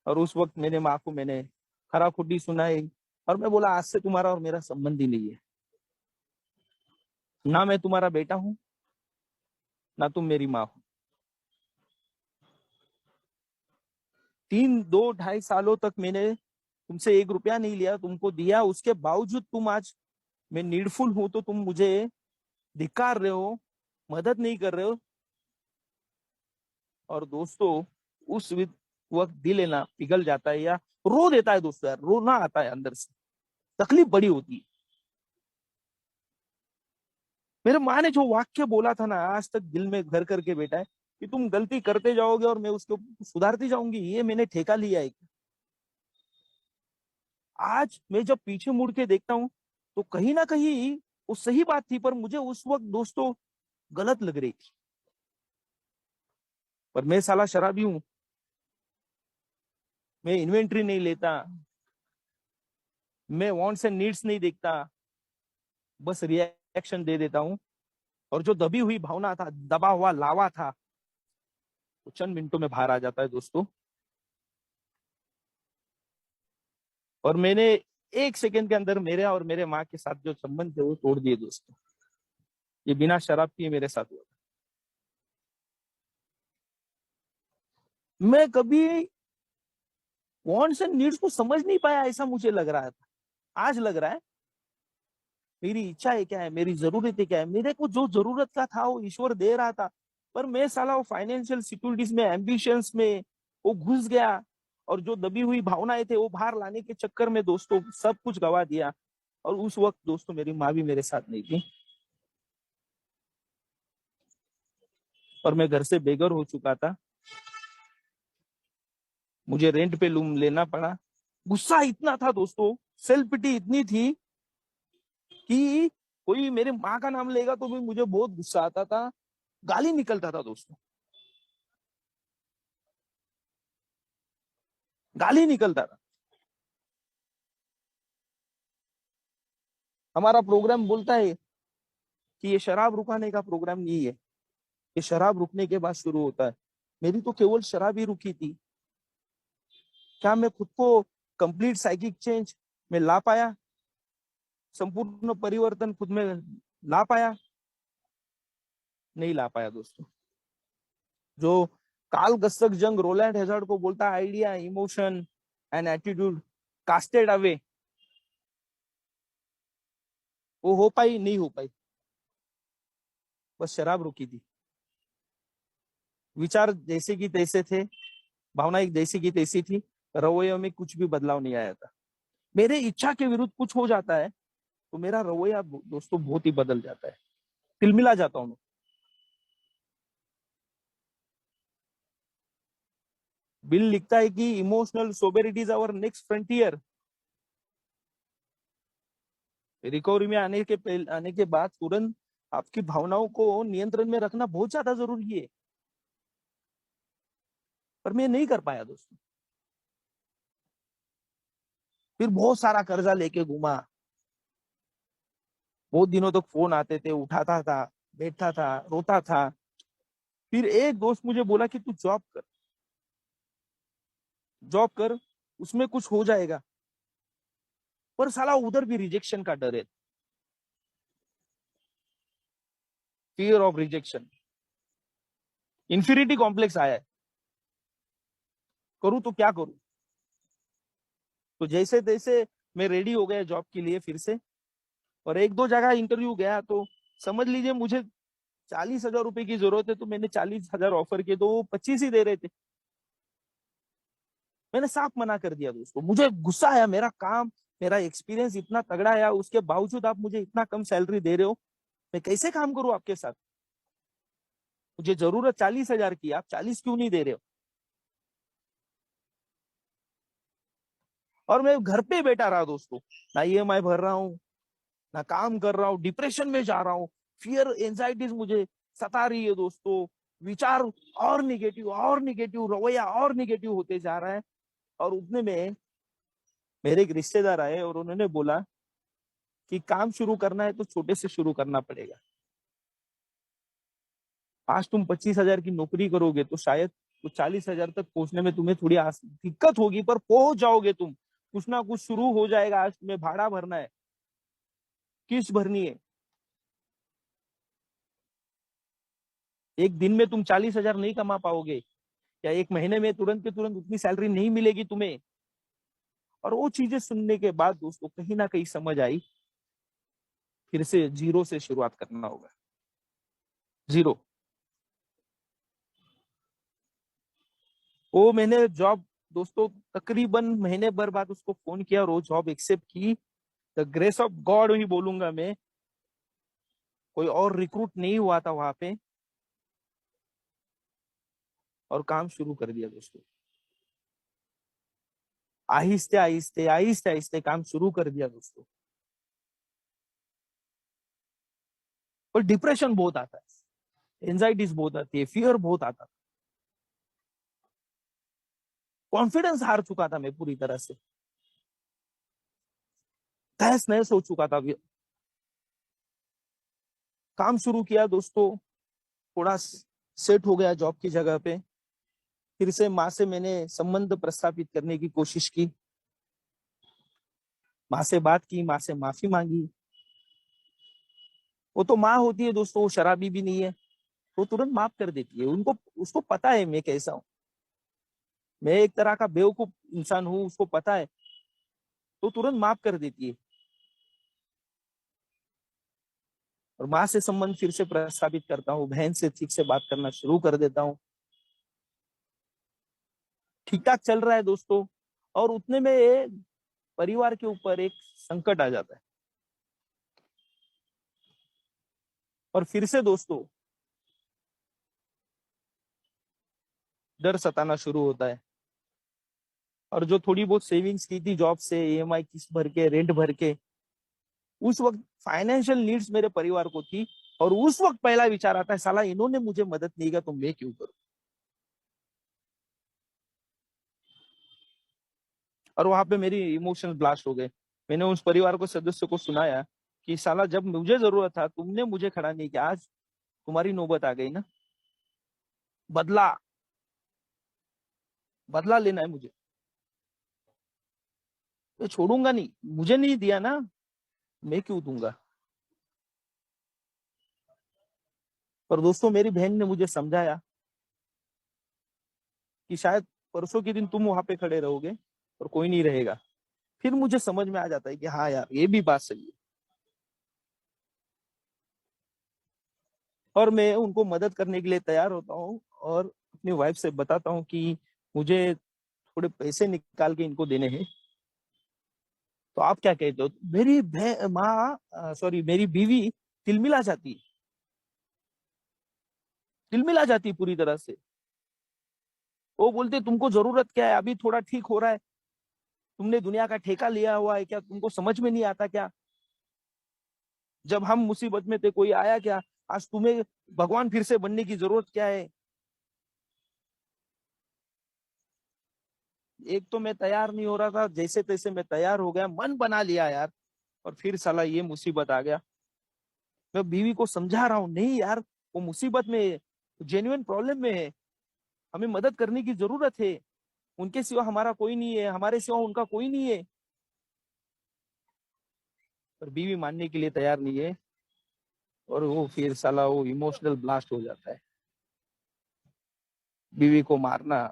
और उस वक्त मेरे माँ को मैंने खरा खुटी सुनाई, और मैं बोला आज से तुम्हारा और मेरा संबंध ही नहीं है। ना मैं तुम्हारा बेटा हूं, ना तुम मेरी माँ हो। 2-2.5 सालों तक मैंने तुमसे 1 रुपया नहीं लिया, तुमको दिया, उसके बावजूद तुम आज, मैं नीडफुल हूं तो तुम मुझे धिक्कार रहे हो, मदद नहीं कर रहे हो। और दोस्तों उस वक्त दिल है ना पिघल जाता है, या रो देता है दोस्तों, यार रोना आता है अंदर से, तकलीफ बड़ी होती है। मेरे माँ ने जो वाक्य बोला था ना, आज तक दिल में घर करके बैठा है, कि तुम गलती करते जाओगे और मैं उसको सुधारती जाऊंगी, ये मैंने ठेका लिया है। आज मैं जब पीछे मुड़ के देखता हूँ तो कहीं ना कहीं वो सही बात थी, पर मुझे उस वक्त दोस्तों गलत लग रही थी। पर मैं साला शराबी हूँ, मैं इन्वेंट्री नहीं लेता, मैं वांट्स एंड नीड्स नहीं देखता, बस रिएक्शन दे देता हूँ। और जो दबी हुई भावना था, दबा हुआ लावा था, वो चंद मिनटों में बाहर आ जाता है दोस्तों। और मैंने 1 सेकंड के अंदर मेरे और मेरे माँ के साथ जो संबंध थे वो तोड़ दिए दोस्तों। ये बिना शराब पिए मेरे साथ हुआ। मैं कभी वांट्स एंड नीड्स को समझ नहीं पाया, ऐसा मुझे लग रहा था। आज लग रहा है मेरी इच्छाएं क्या है, मेरी जरूरतें क्या है। मेरे को जो जरूरत का था वो ईश्वर दे रहा था, पर मैं साला वो फाइनेंशियल सिक्योरिटीज में, एम्बिशंस में वो घुस गया, और जो दबी हुई भावनाएं थे वो बाहर लाने के चक्कर में दोस्तों सब कुछ गवा दिया। और उस वक्त दोस्तों मेरी माँ भी मेरे साथ नहीं थी, और मैं घर से बेघर हो चुका था। मुझे रेंट पे रूम लेना पड़ा। गुस्सा इतना था दोस्तों, सेल्फ पिटी इतनी थी कि कोई मेरे माँ का नाम लेगा तो भी मुझे बहुत गुस्सा आता था, गाली निकलता था दोस्तों, गाली निकलता था। हमारा प्रोग्राम बोलता है कि ये शराब रुकाने का प्रोग्राम नहीं है, ये शराब रुकने के बाद शुरू होता है। मेरी तो केवल शराब ही रुकी थी। क्या मैं खुद को कंप्लीट साइकिक चेंज में ला पाया, संपूर्ण परिवर्तन खुद में ला पाया? नहीं ला पाया दोस्तों। जो काल गस्तक जंग रोलैंड हैजार्ड को बोलता है, idea, emotion and attitude casted away, वो हो पाई नहीं हो पाई। बस शराब रुकी थी। विचार जैसे की तैसे थे, भावना एक जैसी की तैसी थी, रवैये में कुछ भी बदलाव नहीं आया था। मेरे इच्छा के विरुद्ध कुछ हो जाता है तो मेरा रवैया दोस्तों बहुत ही बदल जाता है, तिलमिला जाता हूँ। बिल लिखता है कि emotional sobriety is our next frontier. Recovery में आने के बाद तुरंत आपकी भावनाओं को नियंत्रण में रखना बहुत ज्यादा जरूरी है, पर मैं नहीं कर पाया दोस्तों। फिर बहुत सारा कर्जा लेके घूमा, बहुत दिनों तक फोन आते थे, उठाता था, बैठता था, रोता था। फिर एक दोस्त मुझे बोला कि तू जॉब कर, जॉब कर, उसमें कुछ हो जाएगा। पर साला उधर भी रिजेक्शन का डर है, फियर ऑफ रिजेक्शन, इंफीरिटी कॉम्प्लेक्स आया है। करूं तो क्या करूं? तो जैसे तैसे मैं रेडी हो गया जॉब के लिए फिर से, और 1-2 जगह इंटरव्यू गया तो समझ लीजिए मुझे 40,000 रुपए की जरूरत है, तो मैंने 40,000 ऑफर किए तो वो 25 ही दे रहे थे। मैंने साफ मना कर दिया दोस्तों। मुझे गुस्सा आया, मेरा काम, मेरा एक्सपीरियंस इतना तगड़ा है, उसके बावजूद आप मुझे इतना कम सैलरी दे रहे हो, मैं कैसे काम करूं आपके साथ? मुझे जरूरत 40,000 की, आप 40 क्यों नहीं दे रहे हो? और मैं घर पे बैठा रहा दोस्तों, ना ईएमआई भर रहा हूँ, ना काम कर रहा हूँ, डिप्रेशन में जा रहा हूँ, फियर एंजाइटीज मुझे सता रही है दोस्तों, विचार और निगेटिव रवैया और निगेटिव होते जा रहा है। और उतने में मेरे एक रिश्तेदार आए और उन्होंने बोला कि काम शुरू करना है तो छोटे से शुरू करना पड़ेगा। आज तुम 25,000 की नौकरी करोगे तो शायद तो 40,000 तक पहुंचने में तुम्हें थोड़ी दिक्कत होगी, पर पहुंच जाओगे तुम। कुछ ना कुछ शुरू हो जाएगा। आज तुम्हें भाड़ा भरना है, किस्त भरनी है। एक दिन में तुम 40,000 नहीं कमा पाओगे, या एक महीने में तुरंत के तुरंत उतनी सैलरी नहीं मिलेगी तुम्हें। और वो चीजें सुनने के बाद दोस्तों कहीं ना कहीं समझ आई, फिर से जीरो से शुरुआत करना होगा। जीरो। वो मैंने जॉब दोस्तों तकरीबन महीने भर बाद उसको फोन किया और वो जॉब एक्सेप्ट की। द ग्रेस ऑफ गॉड ही बोलूंगा मैं, कोई और रिक्रूट नहीं हुआ था वहां पे, और काम शुरू कर दिया दोस्तों। आहिस्ते आहिस्ते आहिस्ते आहिस्ते काम शुरू कर दिया दोस्तों। और डिप्रेशन बहुत आता है, एंजाइटीज बहुत आती है, फियर बहुत आता है, कॉन्फिडेंस हार चुका था मैं पूरी तरह से, तहस नहस हो चुका था। काम शुरू किया दोस्तों, थोड़ा सेट हो गया जॉब की जगह पे। फिर से माँ से मैंने संबंध प्रस्थापित करने की कोशिश की, माँ से बात की, माँ से माफी मांगी। वो तो माँ होती है दोस्तों, वो शराबी भी नहीं है, वो तुरंत माफ कर देती है। उनको उसको पता है मैं कैसा हूँ, मैं एक तरह का बेवकूफ इंसान हूँ, उसको पता है, तो तुरंत माफ कर देती है। और माँ से संबंध फिर से प्रस्थापित करता हूँ, बहन से ठीक से बात करना शुरू कर देता हूँ। ठीक ठाक चल रहा है दोस्तों। और उतने में परिवार के ऊपर एक संकट आ जाता है, और फिर से दोस्तों डर सताना शुरू होता है। और जो थोड़ी बहुत सेविंग्स की थी जॉब से, ईएमआई किस्त भर के, रेंट भर के, उस वक्त फाइनेंशियल नीड्स मेरे परिवार को थी। और उस वक्त पहला विचार आता है, साला इन्होंने मुझे मदद नहीं किया तो मैं क्यों करूं। और वहां पे मेरी इमोशंस ब्लास्ट हो गए। मैंने उस परिवार को सदस्य को सुनाया कि साला जब मुझे जरूरत था तुमने मुझे खड़ा नहीं किया, आज तुम्हारी नौबत आ गई ना, बदला, बदला लेना है मुझे, मैं छोड़ूंगा नहीं। मुझे नहीं दिया ना, मैं क्यों दूंगा। पर दोस्तों मेरी बहन ने मुझे समझाया कि शायद परसों के दिन तुम वहां पे खड़े रहोगे और कोई नहीं रहेगा। फिर मुझे समझ में आ जाता है कि हाँ यार, ये भी बात सही है। और मैं उनको मदद करने के लिए तैयार होता हूँ, और अपनी वाइफ से बताता हूँ कि मुझे थोड़े पैसे निकाल के इनको देने हैं। तो आप क्या कहते हो। मेरी माँ, सॉरी, मेरी बीवी तिलमिला जाती है, तिलमिला जाती है पूरी तरह से। वो बोलते तुमको जरूरत क्या है, अभी थोड़ा ठीक हो रहा है, तुमने दुनिया का ठेका लिया हुआ है क्या, तुमको समझ में नहीं आता क्या, जब हम मुसीबत में थे कोई आया क्या, आज तुम्हें भगवान फिर से बनने की जरूरत क्या है। एक तो मैं तैयार नहीं हो रहा था, जैसे तैसे मैं तैयार हो गया, मन बना लिया यार, और फिर साला ये मुसीबत आ गया। मैं बीवी को समझा रहा हूँ, नहीं यार, वो मुसीबत में है, जेन्युइन प्रॉब्लम में है, हमें मदद करने की जरूरत है, उनके सिवा हमारा कोई नहीं है, हमारे सिवा उनका कोई नहीं है। पर बीवी मानने के लिए तैयार नहीं है, और वो फिर साला वो इमोशनल ब्लास्ट हो जाता है। बीवी को मारना,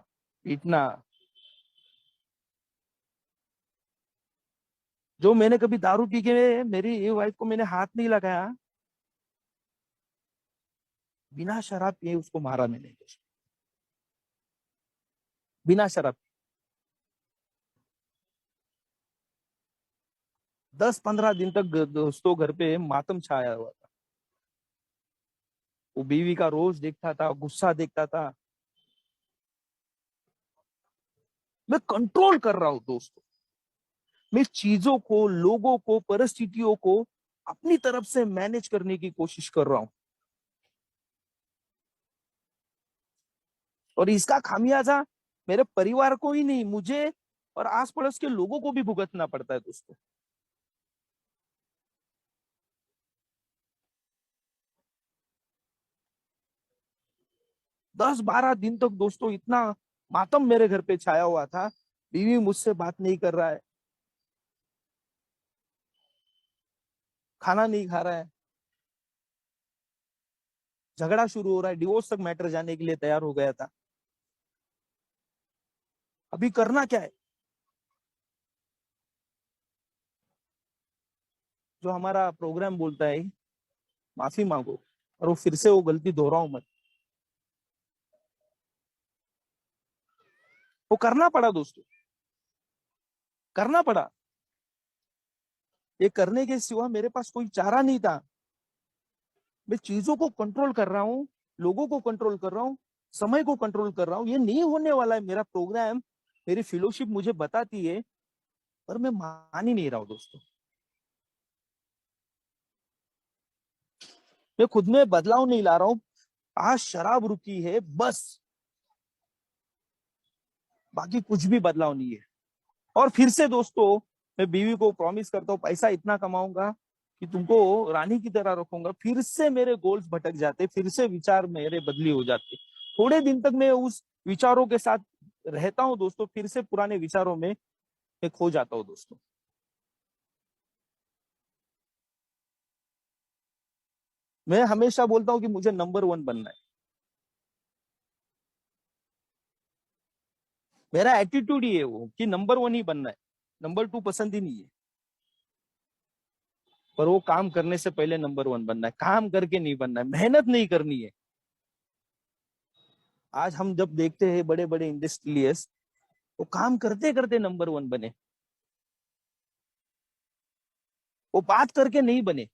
पीटना, जो मैंने कभी दारू पी के मेरी वाइफ को मैंने हाथ नहीं लगाया, बिना शराब पिए उसको मारा मैंने, बिना शराब। 10-15 दिन तक दोस्तों घर पे मातम छाया हुआ था। वो बीवी का रोज देखता था, गुस्सा देखता था, मैं कंट्रोल कर रहा हूँ दोस्तों, मैं चीजों को, लोगों को, परिस्थितियों को अपनी तरफ से मैनेज करने की कोशिश कर रहा हूं, और इसका खामियाजा मेरे परिवार को ही नहीं, मुझे और आस पड़ोस के लोगों को भी भुगतना पड़ता है दोस्तों। 10-12 दिन तक दोस्तों इतना मातम मेरे घर पे छाया हुआ था। बीवी मुझसे बात नहीं कर रहा है, खाना नहीं खा रहा है, झगड़ा शुरू हो रहा है, डिवोर्स तक मैटर जाने के लिए तैयार हो गया था। अभी करना क्या है? जो हमारा प्रोग्राम बोलता है माफी मांगो, और वो फिर से वो गलती दोहराओ मत, वो करना पड़ा दोस्तों, करना पड़ा। ये करने के सिवा मेरे पास कोई चारा नहीं था। मैं चीजों को कंट्रोल कर रहा हूँ, लोगों को कंट्रोल कर रहा हूँ, समय को कंट्रोल कर रहा हूँ। ये नहीं होने वाला है मेरा प्रोग्राम, मेरी फेलोशिप मुझे बताती है, पर मैं मान ही नहीं रहा हूँ दोस्तों। मैं खुद में बदलाव नहीं ला रहा हूँ। आज शराब रुकी है बस, बाकी कुछ भी बदलाव नहीं है। और फिर से दोस्तों, मैं बीवी को प्रॉमिस करता हूँ पैसा इतना कमाऊंगा कि तुमको रानी की तरह रखूंगा। फिर से मेरे गोल्स भटक जाते, फिर से विचार मेरे बदली हो जाते। थोड़े दिन तक मैं उस विचारों के साथ रहता हूँ दोस्तों, फिर से पुराने विचारों में मैं खो जाता हूँ दोस्तों। मैं हमेशा बोलता हूँ कि मुझे नंबर वन बनना है। मेरा एटीट्यूड ही है वो कि नंबर वन ही बनना है, नंबर टू पसंद ही नहीं है। पर वो काम करने से पहले नंबर वन बनना है, काम करके नहीं बनना है, मेहनत नहीं करनी है। आज हम जब देखते हैं बड़े बड़े इंडस्ट्रियलिस्ट, वो काम करते करते नंबर वन बने, वो बात करके नहीं बने।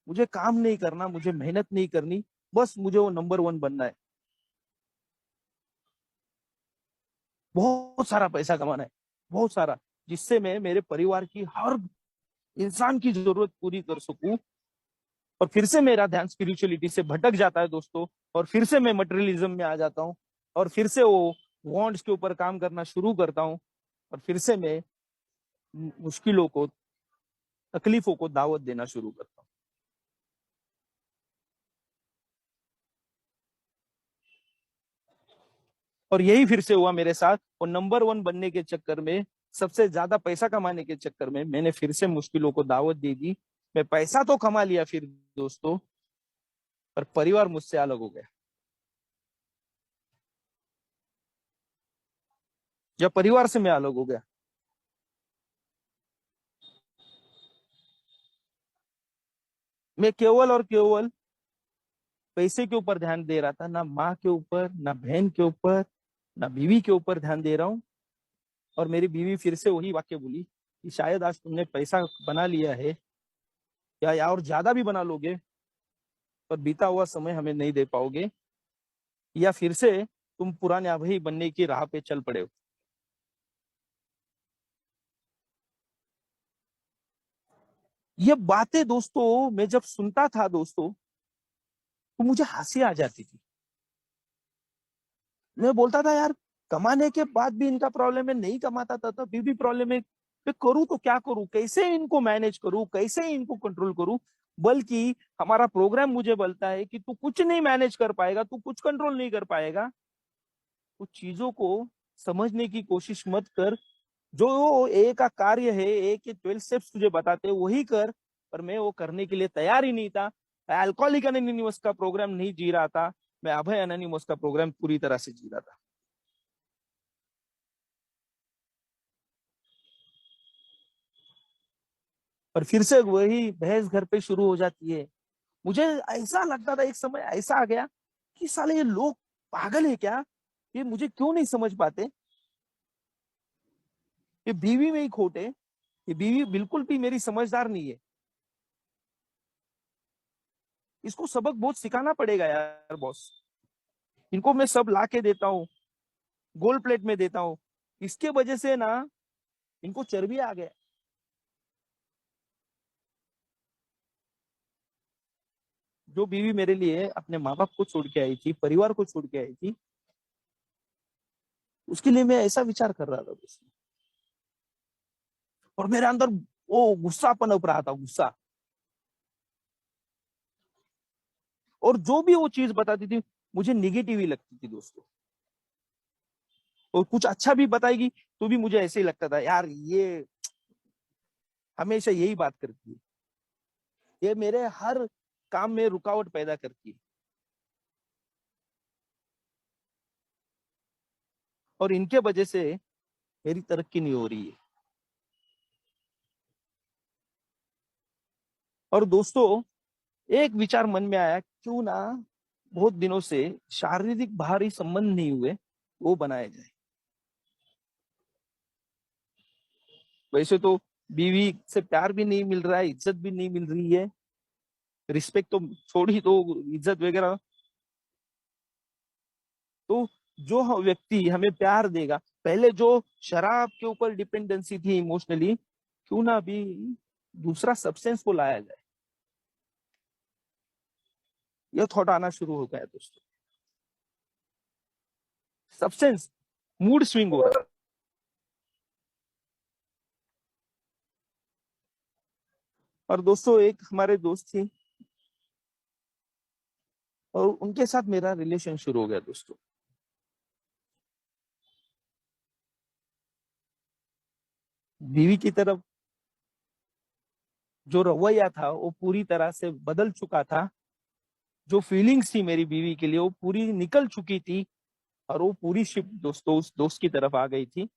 मुझे काम नहीं करना, मुझे मेहनत नहीं करनी, बस मुझे वो नंबर वन बनना है, बहुत सारा पैसा कमाना है, बहुत सारा, जिससे मैं मेरे परिवार की हर इंसान की जरूरत पूरी कर सकूं। और फिर से मेरा ध्यान स्पिरिचुअलिटी से भटक जाता है दोस्तों, और फिर से मैं मटेरियलिज्म में आ जाता हूँ, और फिर से वो वांट्स के ऊपर काम करना शुरू करता हूँ, और फिर से मैं मुश्किलों को, तकलीफों को दावत देना शुरू करता हूँ। और यही फिर से हुआ मेरे साथ, और नंबर वन बनने के चक्कर में, सबसे ज्यादा पैसा कमाने के चक्कर में मैंने फिर से मुश्किलों को दावत दे दी। मैं पैसा तो कमा लिया फिर दोस्तों, पर परिवार मुझसे अलग हो गया। जब परिवार से मैं अलग हो गया, मैं केवल और केवल पैसे के ऊपर ध्यान दे रहा था, ना माँ के ऊपर, ना बहन के ऊपर, ना बीवी के ऊपर ध्यान दे रहा हूँ। और मेरी बीवी फिर से वही वाक्य बोली कि शायद आज तुमने पैसा बना लिया है, या और ज्यादा भी बना लोगे, पर बीता हुआ समय हमें नहीं दे पाओगे, या फिर से तुम पुराने अभय बनने की राह पे चल पड़े हो। ये बातें दोस्तों मैं जब सुनता था दोस्तों, तो मुझे हंसी आ जाती थी। मैं बोलता था यार, कमाने के बाद भी इनका प्रॉब्लम है, नहीं कमाता था तब भी प्रॉब्लम है, मैं करूँ तो क्या करूँ, कैसे इनको मैनेज करूँ, कैसे इनको कंट्रोल करूँ। बल्कि हमारा प्रोग्राम मुझे बोलता है कि तू कुछ नहीं मैनेज कर पाएगा, तू कुछ कंट्रोल नहीं कर पाएगा, कुछ चीजों को समझने की कोशिश मत कर। जो ए का कार्य है, ए के 12 स्टेप्स तुझे बताते हैं वही कर। पर मैं वो करने के लिए तैयार ही नहीं था। अल्कोहलिक एनोनिमस का प्रोग्राम नहीं जी रहा था, मैं अभय एनोनिमस का प्रोग्राम पूरी तरह से जी रहा था। और फिर से वही बहस घर पे शुरू हो जाती है। मुझे ऐसा लगता था, एक समय ऐसा आ गया कि साले ये लोग पागल है क्या, ये मुझे क्यों नहीं समझ पाते। ये बीवी में ही खोट है, ये बीवी बिल्कुल भी मेरी समझदार नहीं है। इसको सबक बहुत सिखाना पड़ेगा यार बॉस। इनको मैं सब ला के देता हूँ, गोल्ड प्लेट में देता हूँ, इसके वजह से ना इनको चर्बी आ गया। जो बीवी मेरे लिए अपने माँ बाप को छोड़ के आई थी, परिवार को छोड़ के आई थी, उसके लिए मैं ऐसा विचार कर रहा था दोस्तों। और मेरे अंदर वो गुस्सा पनप रहा था, गुस्सा। और जो भी वो चीज बताती थी मुझे निगेटिव ही लगती थी दोस्तों। और कुछ अच्छा भी बताएगी तो भी मुझे ऐसे ही लगता था, यार ये हमेशा यही बात करती है, ये मेरे हर काम में रुकावट पैदा करती है, और इनके वजह से मेरी तरक्की नहीं हो रही है। और दोस्तों, एक विचार मन में आया, क्यों ना बहुत दिनों से शारीरिक बाहरी संबंध नहीं हुए, वो बनाया जाए। वैसे तो बीवी से प्यार भी नहीं मिल रहा है, इज्जत भी नहीं मिल रही है, रिस्पेक्ट तो छोड़ी, तो इज्जत वगैरह। तो जो व्यक्ति हमें प्यार देगा, पहले जो शराब के ऊपर डिपेंडेंसी थी इमोशनली, क्यों ना अभी दूसरा सब्सटेंस को लाया जाए। यह थॉट आना शुरू हो गया दोस्तों। सब्सटेंस, मूड स्विंग हो रहा है। और दोस्तों, एक हमारे दोस्त थी, और उनके साथ मेरा रिलेशन शुरू हो गया दोस्तों। बीवी की तरफ जो रवैया था वो पूरी तरह से बदल चुका था। जो फीलिंग्स थी मेरी बीवी के लिए वो पूरी निकल चुकी थी, और वो पूरी शिप दोस्तों उस दोस्त की तरफ आ गई थी,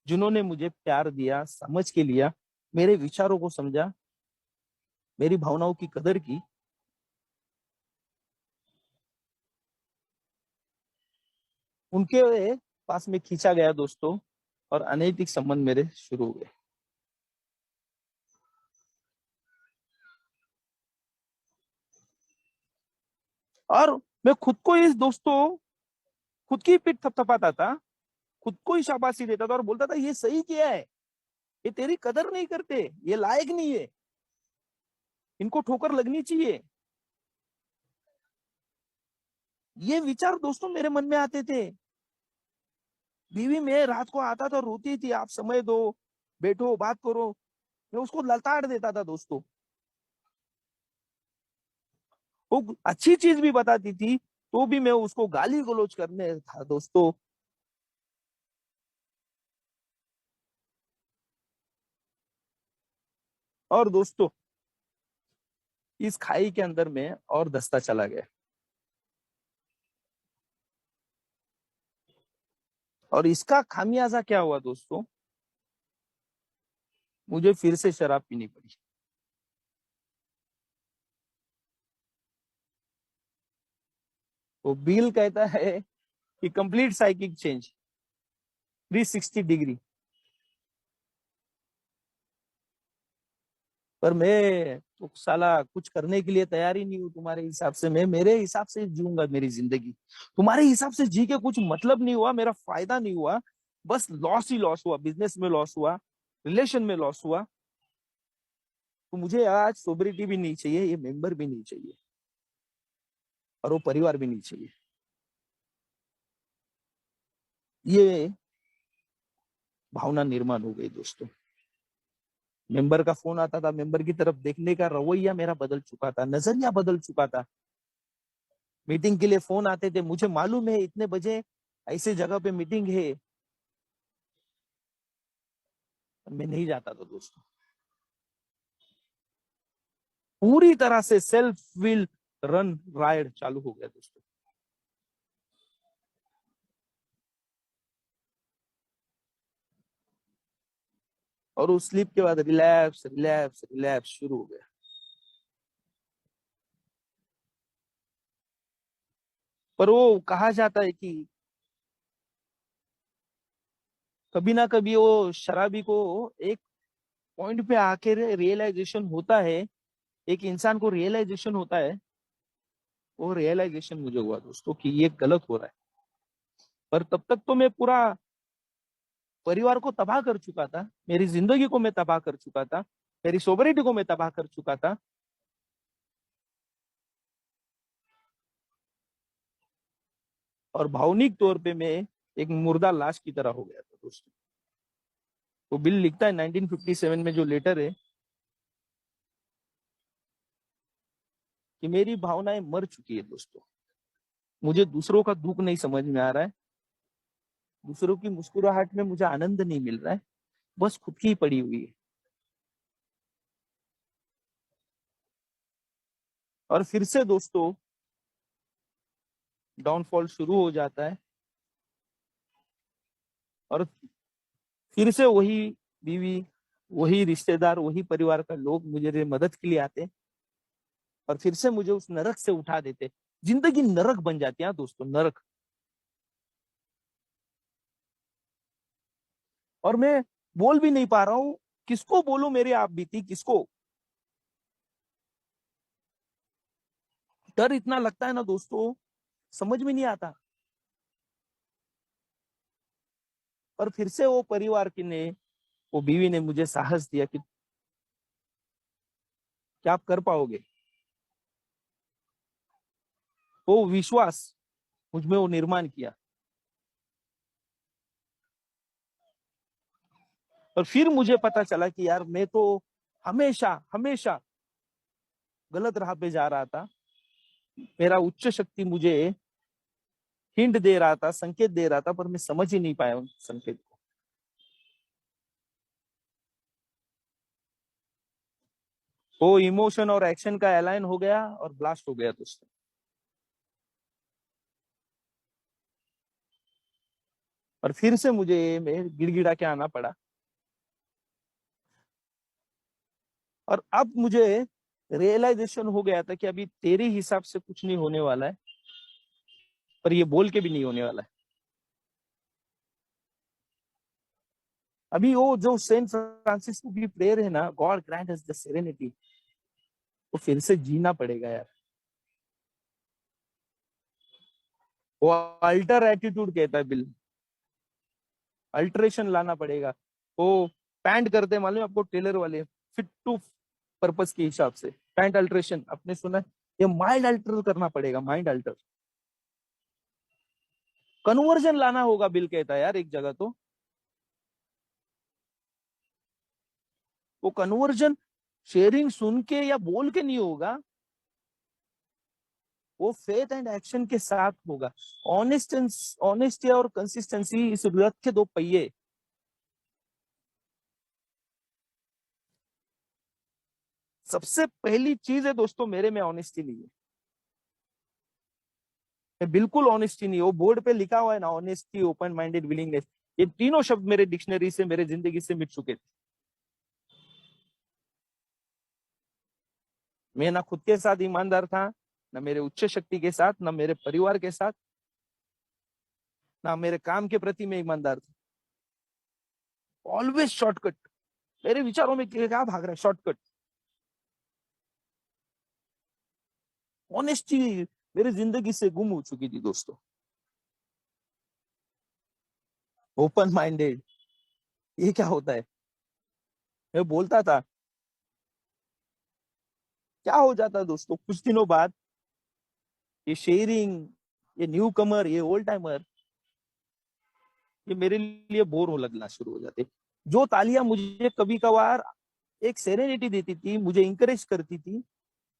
जिन्होंने मुझे प्यार दिया, समझ के लिया, मेरे विचारों को समझा, मेरी भावनाओं की कदर की। उनके पास में खींचा गया दोस्तों, और अनैतिक संबंध मेरे शुरू हो गए। और मैं खुद को इस दोस्तों, खुद की पीठ थपथपाता था, खुद को ही शाबाशी देता था, और बोलता था ये सही किया है, ये तेरी कदर नहीं करते, ये लायक नहीं है, इनको ठोकर लगनी चाहिए। ये विचार दोस्तों मेरे मन में आते थे। बीवी में रात को आता था, रोती थी, आप समय दो, बैठो बात करो, मैं उसको लताड़ देता था दोस्तों। वो अच्छी चीज भी बताती थी तो भी मैं उसको गाली गलौज करने था दोस्तों। और दोस्तों, इस खाई के अंदर में और दस्ता चला गया, और इसका खामियाजा क्या हुआ दोस्तों, मुझे फिर से शराब पीनी पड़ी। वो बिल कहता है कि कंप्लीट साइकिक चेंज, 360 डिग्री। पर मैं तो साला कुछ करने के लिए तैयार ही नहीं हूँ तुम्हारे हिसाब से। मैं मेरे हिसाब से जीऊंगा मेरी जिंदगी, तुम्हारे हिसाब से जी के कुछ मतलब नहीं हुआ, मेरा फायदा नहीं हुआ, बस लॉस ही लॉस हुआ, बिजनेस में लॉस हुआ, रिलेशन में लॉस हुआ। तो मुझे आज सोबरिटी भी नहीं चाहिए, ये मेंबर भी नहीं चाहिए, और वो परिवार भी नहीं चाहिए। ये भावना निर्माण हो गई दोस्तों। मेंबर का फोन आता था, मेंबर की तरफ देखने का रवैया मेरा बदल चुका था, नजरिया बदल चुका था। मीटिंग के लिए फोन आते थे, मुझे मालूम है इतने बजे ऐसे जगह पे मीटिंग है, मैं नहीं जाता था दोस्तों। पूरी तरह से सेल्फ विल रन राइड चालू हो गया दोस्तों। और उस स्लीप के बाद रिलैप्स रिलैप्स रिलैप्स शुरू हो गया। पर वो कहा जाता है कि कभी ना कभी वो शराबी को एक पॉइंट पे आके रियलाइजेशन होता है, एक इंसान को रियलाइजेशन होता है। वो रियलाइजेशन मुझे हुआ दोस्तों कि ये गलत हो रहा है। पर तब तक तो मैं पूरा परिवार को तबाह कर चुका था, मेरी जिंदगी को मैं तबाह कर चुका था, मेरी सोबरिटी को मैं तबाह कर चुका था। और भावनिक तौर पे मैं एक मुर्दा लाश की तरह हो गया था दोस्तों। वो बिल लिखता है 1957 में जो लेटर है कि मेरी भावनाएं मर चुकी है दोस्तों। मुझे दूसरों का दुख नहीं समझ में आ रहा है, दूसरों की मुस्कुराहट में मुझे आनंद नहीं मिल रहा है, बस खुद की ही पड़ी हुई है। और फिर से दोस्तों डाउनफॉल शुरू हो जाता है और फिर से वही बीवी, वही रिश्तेदार, वही परिवार का लोग मुझे मदद के लिए आते और फिर से मुझे उस नरक से उठा देते। जिंदगी नरक बन जाती है दोस्तों, नरक। और मैं बोल भी नहीं पा रहा हूं, किसको बोलूं मेरी आप बीती, किसको। डर इतना लगता है ना दोस्तों, समझ में नहीं आता। और फिर से वो परिवार की ने, वो बीवी ने मुझे साहस दिया कि क्या आप कर पाओगे। वो विश्वास मुझमें वो निर्माण किया। और फिर मुझे पता चला कि यार मैं तो हमेशा हमेशा गलत राह पे जा रहा था। मेरा उच्च शक्ति मुझे हिंट दे रहा था, संकेत दे रहा था, पर मैं समझ ही नहीं पाया उन संकेत को। वो इमोशन और एक्शन का अलाइन हो गया और ब्लास्ट हो गया दोस्तों। और फिर से मुझे मैं गिड़गिड़ा के आना पड़ा। और अब मुझे रियलाइजेशन हो गया था कि अभी तेरे हिसाब से कुछ नहीं होने वाला है, पर ये बोल के भी नहीं होने वाला है। अभी वो जो सेंट फ्रांसिस की प्रेयर है ना, God grant us the serenity, वो फिर से जीना पड़ेगा यार। वो अल्टर एटीट्यूड कहता है बिल, अल्टरेशन लाना पड़ेगा। वो पैंट करते मालूम है आपको, टेलर वाले, फिट टू पर्पस के हिसाब से पैंट अल्टरेशन आपने सुना है? ये माइंड अल्टर करना पड़ेगा, माइंड अल्टर, कन्वर्जन लाना होगा बिल कहता है यार एक जगह तो। वो कन्वर्जन शेयरिंग सुन के या बोल के नहीं होगा, वो फेथ एंड एक्शन के साथ होगा। ऑनेस्टी और कंसिस्टेंसी इस रथ के दो पहिए। सबसे पहली चीज है दोस्तों मेरे में ऑनेस्टी नहीं है। मैं बिल्कुल ऑनेस्टी नहीं है। वो बोर्ड पे लिखा हुआ है ना, ऑनेस्टी, ओपन माइंडेड, विलिंगनेस, ये तीनों शब्द मेरे डिक्शनरी से, मेरे जिंदगी से मिट चुके थे। मैं ना खुद के साथ ईमानदार था, ना मेरे उच्च शक्ति के साथ, ना मेरे परिवार के साथ, ना मेरे काम के प्रति मैं ईमानदार था। Always shortcut. मेरे विचारों में क्या भाग रहा है, शॉर्टकट। ऑनेस्टी मेरी जिंदगी से गुम हो चुकी थी दोस्तों। ओपन माइंडेड, ये क्या होता है? मैं बोलता था, क्या हो जाता है दोस्तों कुछ दिनों बाद, ये शेयरिंग, ये न्यू कमर, ये ओल्ड टाइमर, ये मेरे लिए बोर हो लगना शुरू हो जाते। जो तालियां मुझे कभी कभार एक सेरेनिटी देती थी, मुझे इंकरेज करती थी,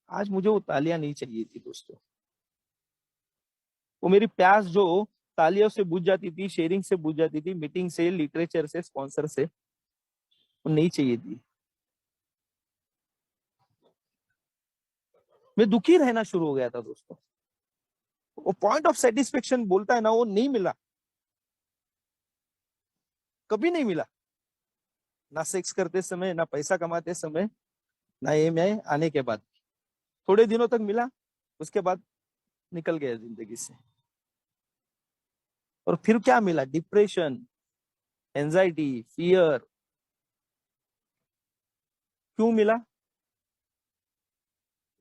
आज मुझे वो तालियां नहीं चाहिए थी दोस्तों। वो मेरी प्यास जो तालियों से बुझ जाती थी, शेयरिंग से बुझ जाती थी, मीटिंग से, लिटरेचर से, स्पॉन्सर से, वो नहीं चाहिए थी। मैं दुखी रहना शुरू हो गया था दोस्तों। वो पॉइंट ऑफ सेटिस्फेक्शन बोलता है ना, वो नहीं मिला, कभी नहीं मिला। ना सेक्स करते समय, ना पैसा कमाते समय, ना ये मैं आने के बाद। थोड़े दिनों तक मिला, उसके बाद निकल गया जिंदगी से। और फिर क्या मिला? Depression, anxiety, fear. क्यों मिला?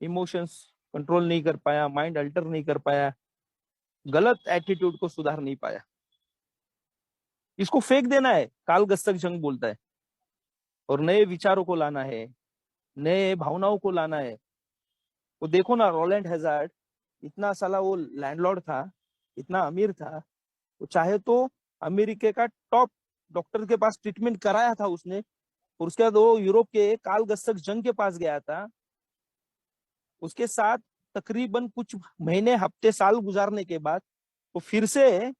इमोशंस कंट्रोल नहीं कर पाया, माइंड अल्टर नहीं कर पाया, गलत एटीट्यूड को सुधार नहीं पाया। इसको फेंक देना है, काल गस्तक जंग बोलता है, और नए विचारों को लाना है, नए भावनाओं को लाना है। वो देखो ना, रोलैंड हैजार्ड इतना साला वो लैंडलॉर्ड था, इतना अमीर था, वो चाहे तो अमेरिका का टॉप डॉक्टर के पास ट्रीटमेंट कराया था उसने, और उसके बाद वो यूरोप के काल गस्तक जंग के पास गया था। उसके साथ तकरीबन कुछ महीने, हफ्ते, साल गुजारने के बाद वो फिर से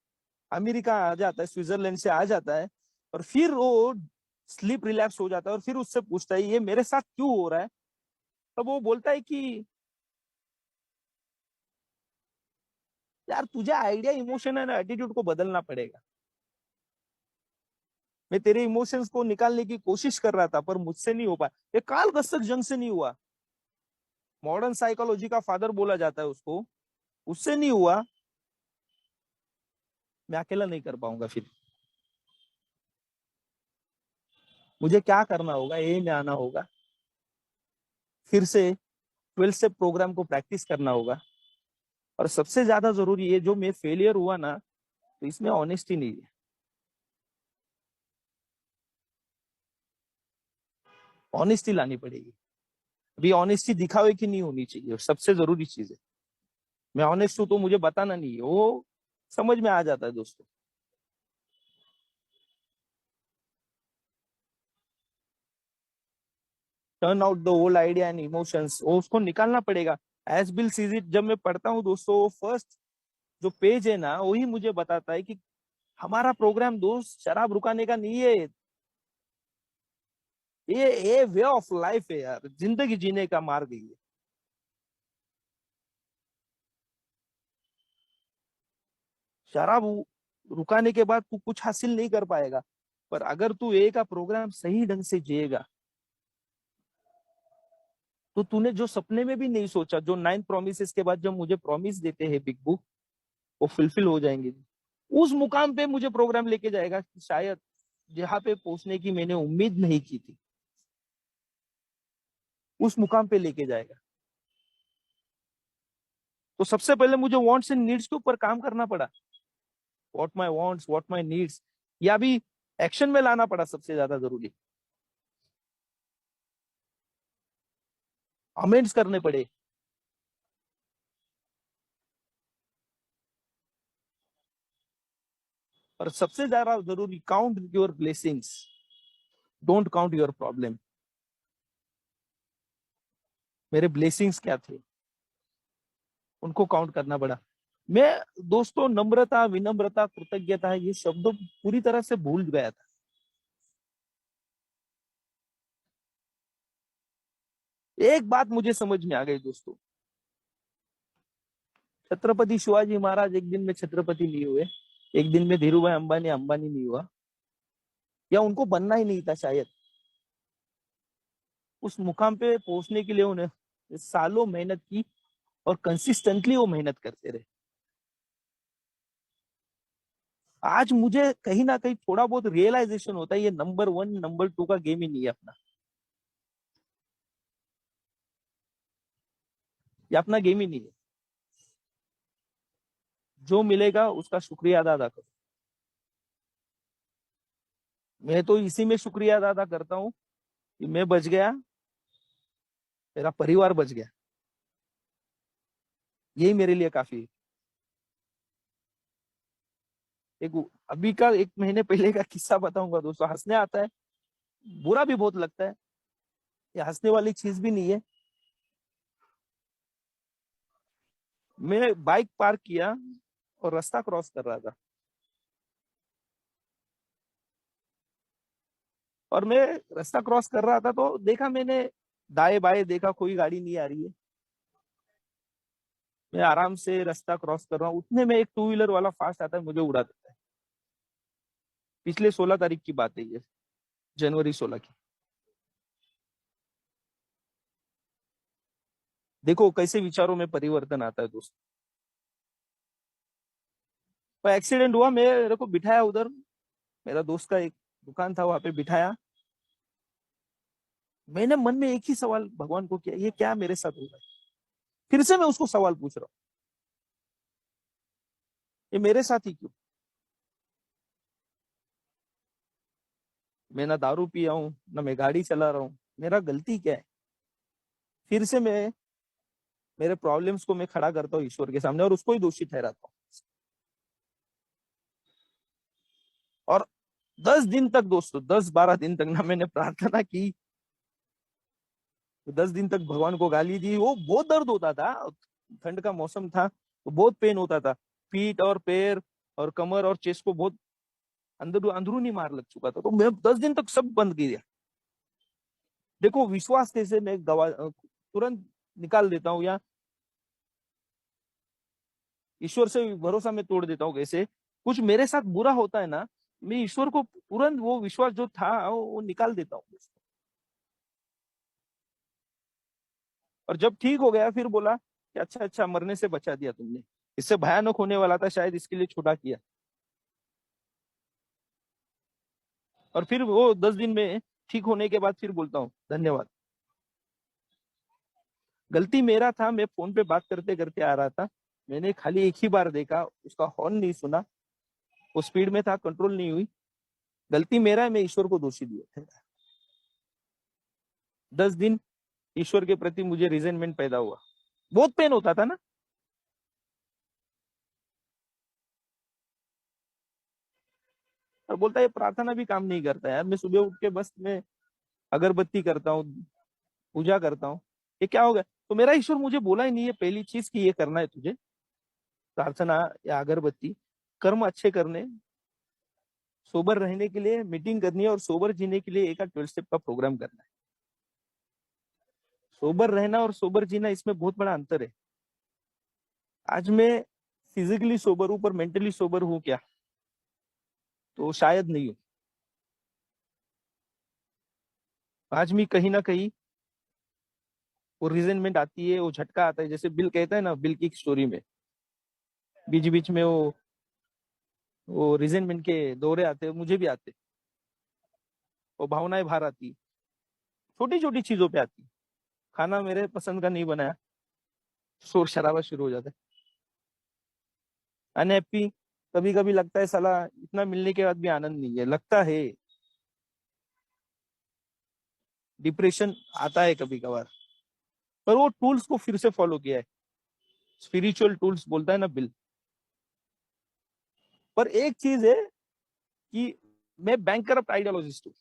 अमेरिका आ जाता है, स्विट्जरलैंड से आ जाता है, और फिर वो स्लीप रिलैप्स हो जाता है, और फिर उससे पूछता है ये मेरे साथ क्यों हो रहा है। तब वो बोलता है कि यार तुझे आइडिया, इमोशन एंड एटीट्यूड को बदलना पड़ेगा। मैं तेरे इमोशंस को निकालने की कोशिश कर रहा था, पर मुझसे नहीं हो पाया। ये काल दस्तक जंग से नहीं हुआ, मॉडर्न साइकोलॉजी का फादर बोला जाता है उसको, उससे नहीं हुआ। मैं अकेला नहीं कर पाऊंगा। फिर मुझे क्या करना होगा, ए में आना होगा, फिर से 12th से प्रोग्राम को प्रैक्टिस करना होगा। और सबसे ज्यादा जरूरी है, जो मैं फेलियर हुआ ना, तो इसमें ऑनेस्टी नहीं है। ऑनेस्टी लानी पड़ेगी। अभी ऑनेस्टी दिखावे की नहीं होनी चाहिए, सबसे जरूरी चीज है। मैं ऑनेस्ट हूं तो मुझे बताना नहीं है, वो समझ में आ जाता है दोस्तों। Turn out the whole idea and emotions, वो उसको निकालना पड़ेगा। एज बिल सीज इट जब मैं पढ़ता हूँ दोस्तों, फर्स्ट जो पेज है ना, वही मुझे बताता है कि हमारा प्रोग्राम दोस्त शराब रुकाने का नहीं है। ये वे ऑफ लाइफ है यार, जिंदगी जीने का मार्ग है ये। शराब रुकाने के बाद तू कुछ हासिल नहीं कर पाएगा, पर अगर तू ए का प्रोग्राम सही ढंग से जिएगा, तो तूने जो सपने में भी नहीं सोचा, जो 9 प्रोमिस के बाद जब मुझे प्रॉमिस देते हैं बिग बुक, वो फुलफिल हो जाएंगे। उस मुकाम पे मुझे प्रोग्राम लेके जाएगा कि शायद जहां पे पहुंचने की मैंने उम्मीद नहीं की थी, उस मुकाम पे लेके जाएगा। तो सबसे पहले मुझे वांट्स एंड नीड्स के ऊपर काम करना पड़ा। What my wants, what my needs, या भी एक्शन में लाना पड़ा, सबसे ज्यादा जरूरी। अमेंड्स करने पड़े। और सबसे ज्यादा जरूरी, count your blessings, don't count your problem. मेरे ब्लेसिंग्स क्या थे, उनको काउंट करना पड़ा। मैं दोस्तों नम्रता, विनम्रता, कृतज्ञता, ये शब्दों पूरी तरह से भूल गया था। एक बात मुझे समझ में आ गई दोस्तों, छत्रपति शिवाजी महाराज एक दिन में छत्रपति नहीं हुए, एक दिन में धीरू भाई अंबानी अंबानी नहीं हुआ, या उनको बनना ही नहीं था शायद। उस मुकाम पे पहुंचने के लिए उन्हें सालों मेहनत की, और कंसिस्टेंटली वो मेहनत करते रहे। आज मुझे कहीं ना कहीं थोड़ा बहुत रियलाइजेशन होता है, ये नंबर 1 नंबर 2 का गेम ही नहीं है अपना। ये अपना गेम ही नहीं है। जो मिलेगा उसका शुक्रिया अदा करो। मैं तो इसी में शुक्रिया अदा करता हूँ कि मैं बच गया, मेरा परिवार बच गया, यही मेरे लिए काफी है। एक अभी का 1 महीने पहले का किस्सा बताऊंगा दोस्तों, हंसने आता है, बुरा भी बहुत लगता है। ये हंसने वाली चीज भी नहीं है। मैं बाइक पार्क किया और रास्ता क्रॉस कर रहा था, और मैं रास्ता क्रॉस कर रहा था तो देखा मैंने, दाएं बाएं देखा, कोई गाड़ी नहीं आ रही है। मैं आराम से रास्ता क्रॉस कर रहा हूँ, उतने में एक टू व्हीलर वाला फास्ट आता है, मुझे उड़ा देता है। पिछले 16 तारीख की बात है ये, जनवरी 16 की। देखो कैसे विचारों में परिवर्तन आता है दोस्त। तो एक्सीडेंट हुआ, मेरे को बिठाया उधर, मेरा दोस्त का एक दुकान था, वहां पे बिठाया। मैंने मन में एक ही सवाल भगवान को किया, ये क्या मेरे साथ हो रहा है। फिर से मैं उसको सवाल पूछ रहा हूँ, ये मेरे साथ ही क्यों। मैं ना दारू पिया हूँ, ना मैं गाड़ी चला रहा हूँ, मेरा गलती क्या है। फिर से मैं मेरे प्रॉब्लम्स को मैं खड़ा करता हूँ ईश्वर के सामने, और उसको ही दोषी ठहराता हूँ। 10 दिन तक दोस्तों, 10-12 दिन तक ना मैंने प्रार्थना की। 10 दिन तक भगवान को गाली दी। वो बहुत दर्द होता था, ठंड का मौसम था तो बहुत पेन होता था। पीठ और पैर और कमर और चेस्ट को बहुत अंदरूनी मार लग चुका था। तो मैं 10 दिन तक सब बंद किया। देखो विश्वास कैसे मैं गवा तुरंत निकाल देता हूँ, या ईश्वर से भरोसा मैं तोड़ देता हूँ कैसे। कुछ मेरे साथ बुरा होता है ना, मैं ईश्वर को तुरंत वो विश्वास जो था वो निकाल देता हूँ। और जब ठीक हो गया फिर बोला कि अच्छा अच्छा, मरने से बचा दिया तुमने, इससे भयानक होने वाला था शायद, इसके लिए छुटा किया। और फिर वो 10 दिन में ठीक होने के बाद फिर बोलता हूँ धन्यवाद। गलती मेरा था, मैं फोन पे बात करते करते आ रहा था। मैंने खाली एक ही बार देखा, उसका हॉर्न नहीं सुना, वो स्पीड में था, कंट्रोल नहीं हुई। गलती मेरा है, मैं ईश्वर को दोषी दिए थे। 10 दिन ईश्वर के प्रति मुझे रिजेंटमेंट पैदा हुआ। बहुत पेन होता था ना। और बोलता है ये प्रार्थना भी काम नहीं करता यार, मैं सुबह उठ के बस मैं अगरबत्ती करता हूँ, पूजा करता हूँ, ये क्या हो गया। तो मेरा ईश्वर मुझे बोला ही नहीं है पहली चीज कि ये करना है तुझे, प्रार्थना या अगरबत्ती, कर्म अच्छे करने, सोबर रहने के लिए मीटिंग करनी है, और सोबर जीने के लिए एक 12 स्टेप का प्रोग्राम करना है। सोबर रहना और सोबर जीना, इसमें बहुत बड़ा अंतर है। आज मैं फिजिकली सोबर हूं पर मेंटली सोबर हूं क्या? तो शायद नहीं हूं। आज भी कहीं ना कहीं वो रिजेंटमेंट आती है, वो झटका आता है। जैसे बिल कहता है ना, बिल की स्टोरी में बीच बीच में वो रिजेंटमेंट के दौरे आते हैं, मुझे भी आते। वो भावनाएं बाहर आती, छोटी छोटी चीजों पे आती। खाना मेरे पसंद का नहीं बनाया, शोर शराबा शुरू हो जाता है। अनहैप्पी, कभी कभी लगता है साला इतना मिलने के बाद भी आनंद नहीं है, लगता है। डिप्रेशन आता है कभी कभार, पर वो टूल्स को फिर से फॉलो किया है, स्पिरिचुअल टूल्स बोलता है ना बिल। पर एक चीज है कि मैं बैंक करप्ट आइडियोलॉजिस्ट हूँ,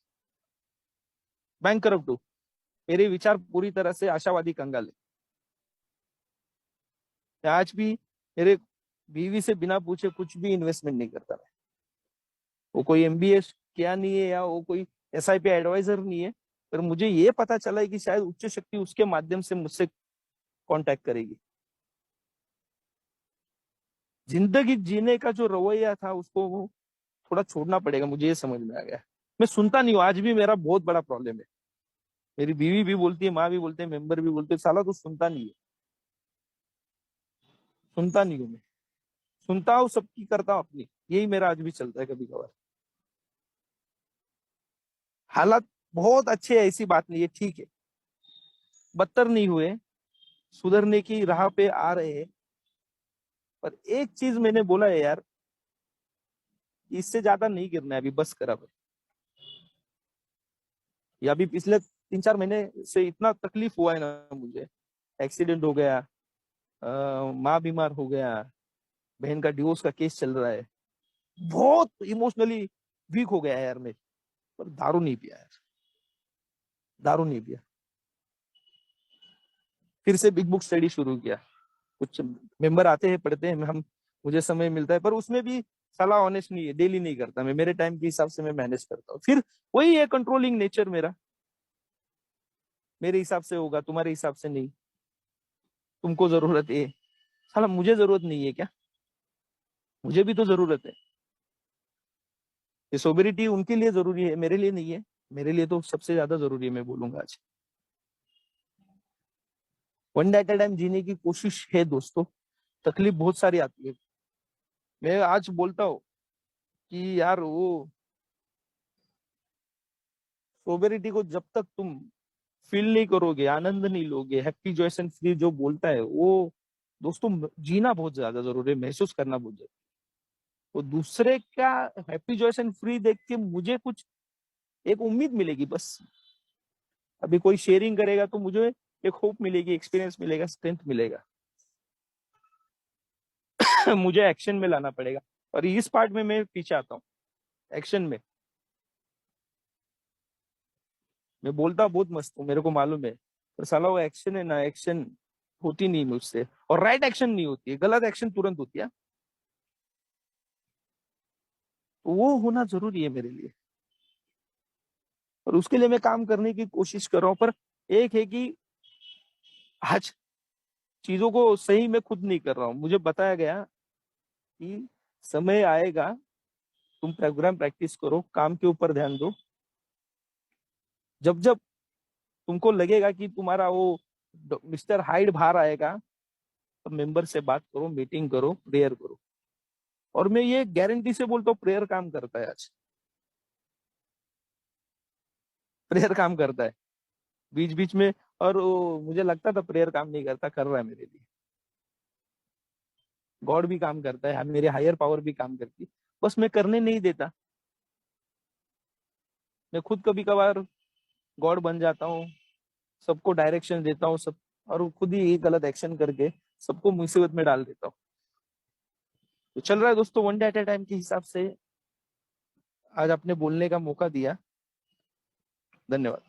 बैंक करप्ट हूँ। मेरे विचार पूरी तरह से आशावादी कंगाल है। आज भी मेरे बीवी से बिना पूछे कुछ भी इन्वेस्टमेंट नहीं करता मैं। वो कोई एमबीए किया नहीं है, या वो कोई एसआईपी एडवाइजर नहीं है, पर मुझे ये पता चला है कि शायद उच्च शक्ति उसके माध्यम से मुझसे कांटेक्ट करेगी। जिंदगी जीने का जो रवैया था उसको वो थोड़ा छोड़ना पड़ेगा, मुझे ये समझ में आ गया। मैं सुनता नहीं हूँ, आज भी मेरा बहुत बड़ा प्रॉब्लम है। मेरी बीवी भी बोलती है, माँ भी बोलते हैं, मेंबर भी बोलते हैं, साला तू सुनता नहीं है। सुनता नहीं हूँ मैं, सुनता हूँ सबकी, करता हूँ अपनी। यही मेरा आज भी चलता है कभी कभार। हालात बहुत अच्छे है, ऐसी बात नहीं है, ठीक है, बदतर नहीं हुए, सुधरने की राह पे आ रहे हैं। पर एक चीज मैंने बोला है यार, इससे ज्यादा नहीं गिरना है अभी, बस कर अब। या अभी पिछले 3-4 महीने से इतना तकलीफ हुआ है ना मुझे। एक्सीडेंट हो गया, माँ बीमार हो गया, बहन का डिवोर्स का केस चल रहा है, बहुत इमोशनली वीक हो गया है यार मैं। पर दारू नहीं पिया यार, दारू नहीं पिया। फिर से बिग बुक स्टडी शुरू किया। कुछ मेंबर आते हैं, पढ़ते हैं, हम, मुझे समय मिलता है, पर उसमें भी सलाह ऑनेस्ट नहीं है, डेली नहीं करता मैं, मेरे टाइम के हिसाब से मैं मैनेज करता हूँ। फिर वही है कंट्रोलिंग नेचर मेरा, मेरे हिसाब से होगा, तुम्हारे हिसाब से नहीं। तुमको जरूरत है, साला मुझे जरूरत नहीं है क्या? मुझे भी तो जरूरत है। ये सोबरिटी उनके लिए जरूरी है, मेरे लिए नहीं है। मेरे लिए तो सबसे ज्यादा जरूरी है, मैं बोलूंगा आज। One day at a time जीने की कोशिश है दोस्तों। तकलीफ बहुत सारी आती है। मैं आज बोलता हूँ कि यार वो सोबेरिटी को जब तक तुम फील नहीं करोगे, आनंद नहीं लोगे, हैप्पी जॉयस एंड फ्री जो बोलता है वो, दोस्तों जीना बहुत ज्यादा जरूरी है, महसूस करना बहुत जरूरी है। वो दूसरे का हैप्पी जॉयस एंड फ्री देख के मुझे कुछ एक उम्मीद मिलेगी बस। अभी कोई शेयरिंग करेगा तो मुझे एक होप मिलेगी, एक्सपीरियंस मिलेगा, स्ट्रेंथ मिलेगा। मुझे एक्शन में लाना पड़ेगा, और इस पार्ट में मैं पीछे आता हूँ, एक्शन में। मैं बोलता बहुत मस्त हूँ, मेरे को मालूम है, पर साला वो एक्शन है ना, एक्शन होती नहीं मुझसे, और राइट एक्शन नहीं होती है, गलत एक्शन तुरंत होती है। तो वो होना जरूरी है मेरे लिए, और उसके लिए मैं काम करने की कोशिश कर रहा हूँ। पर एक है कि आज चीजों को सही मैं खुद नहीं कर रहा हूँ। मुझे बताया गया कि समय आएगा, तुम प्रोग्राम प्रैक्टिस करो, काम के ऊपर ध्यान दो, जब जब तुमको लगेगा कि तुम्हारा वो मिस्टर हाइड बाहर आएगा, तो मेंबर से बात करो, मीटिंग करो, प्रेयर करो। और मैं ये गारंटी से बोलता हूँ, प्रेयर काम करता है आज, प्रेयर काम करता है बीच बीच में। और वो मुझे लगता था प्रेयर काम नहीं करता, कर रहा है मेरे लिए। गॉड भी काम करता है, मेरे हायर पावर भी काम करती है, बस मैं करने नहीं देता। मैं खुद कभी कभार गॉड बन जाता हूँ, सबको डायरेक्शन देता हूँ सब, और वो खुद ही एक गलत एक्शन करके सबको मुसीबत में डाल देता हूँ। तो चल रहा है दोस्तों, one day at A time के हिसाब से आज आपने बोलने का मौका दिया। धन्यवाद।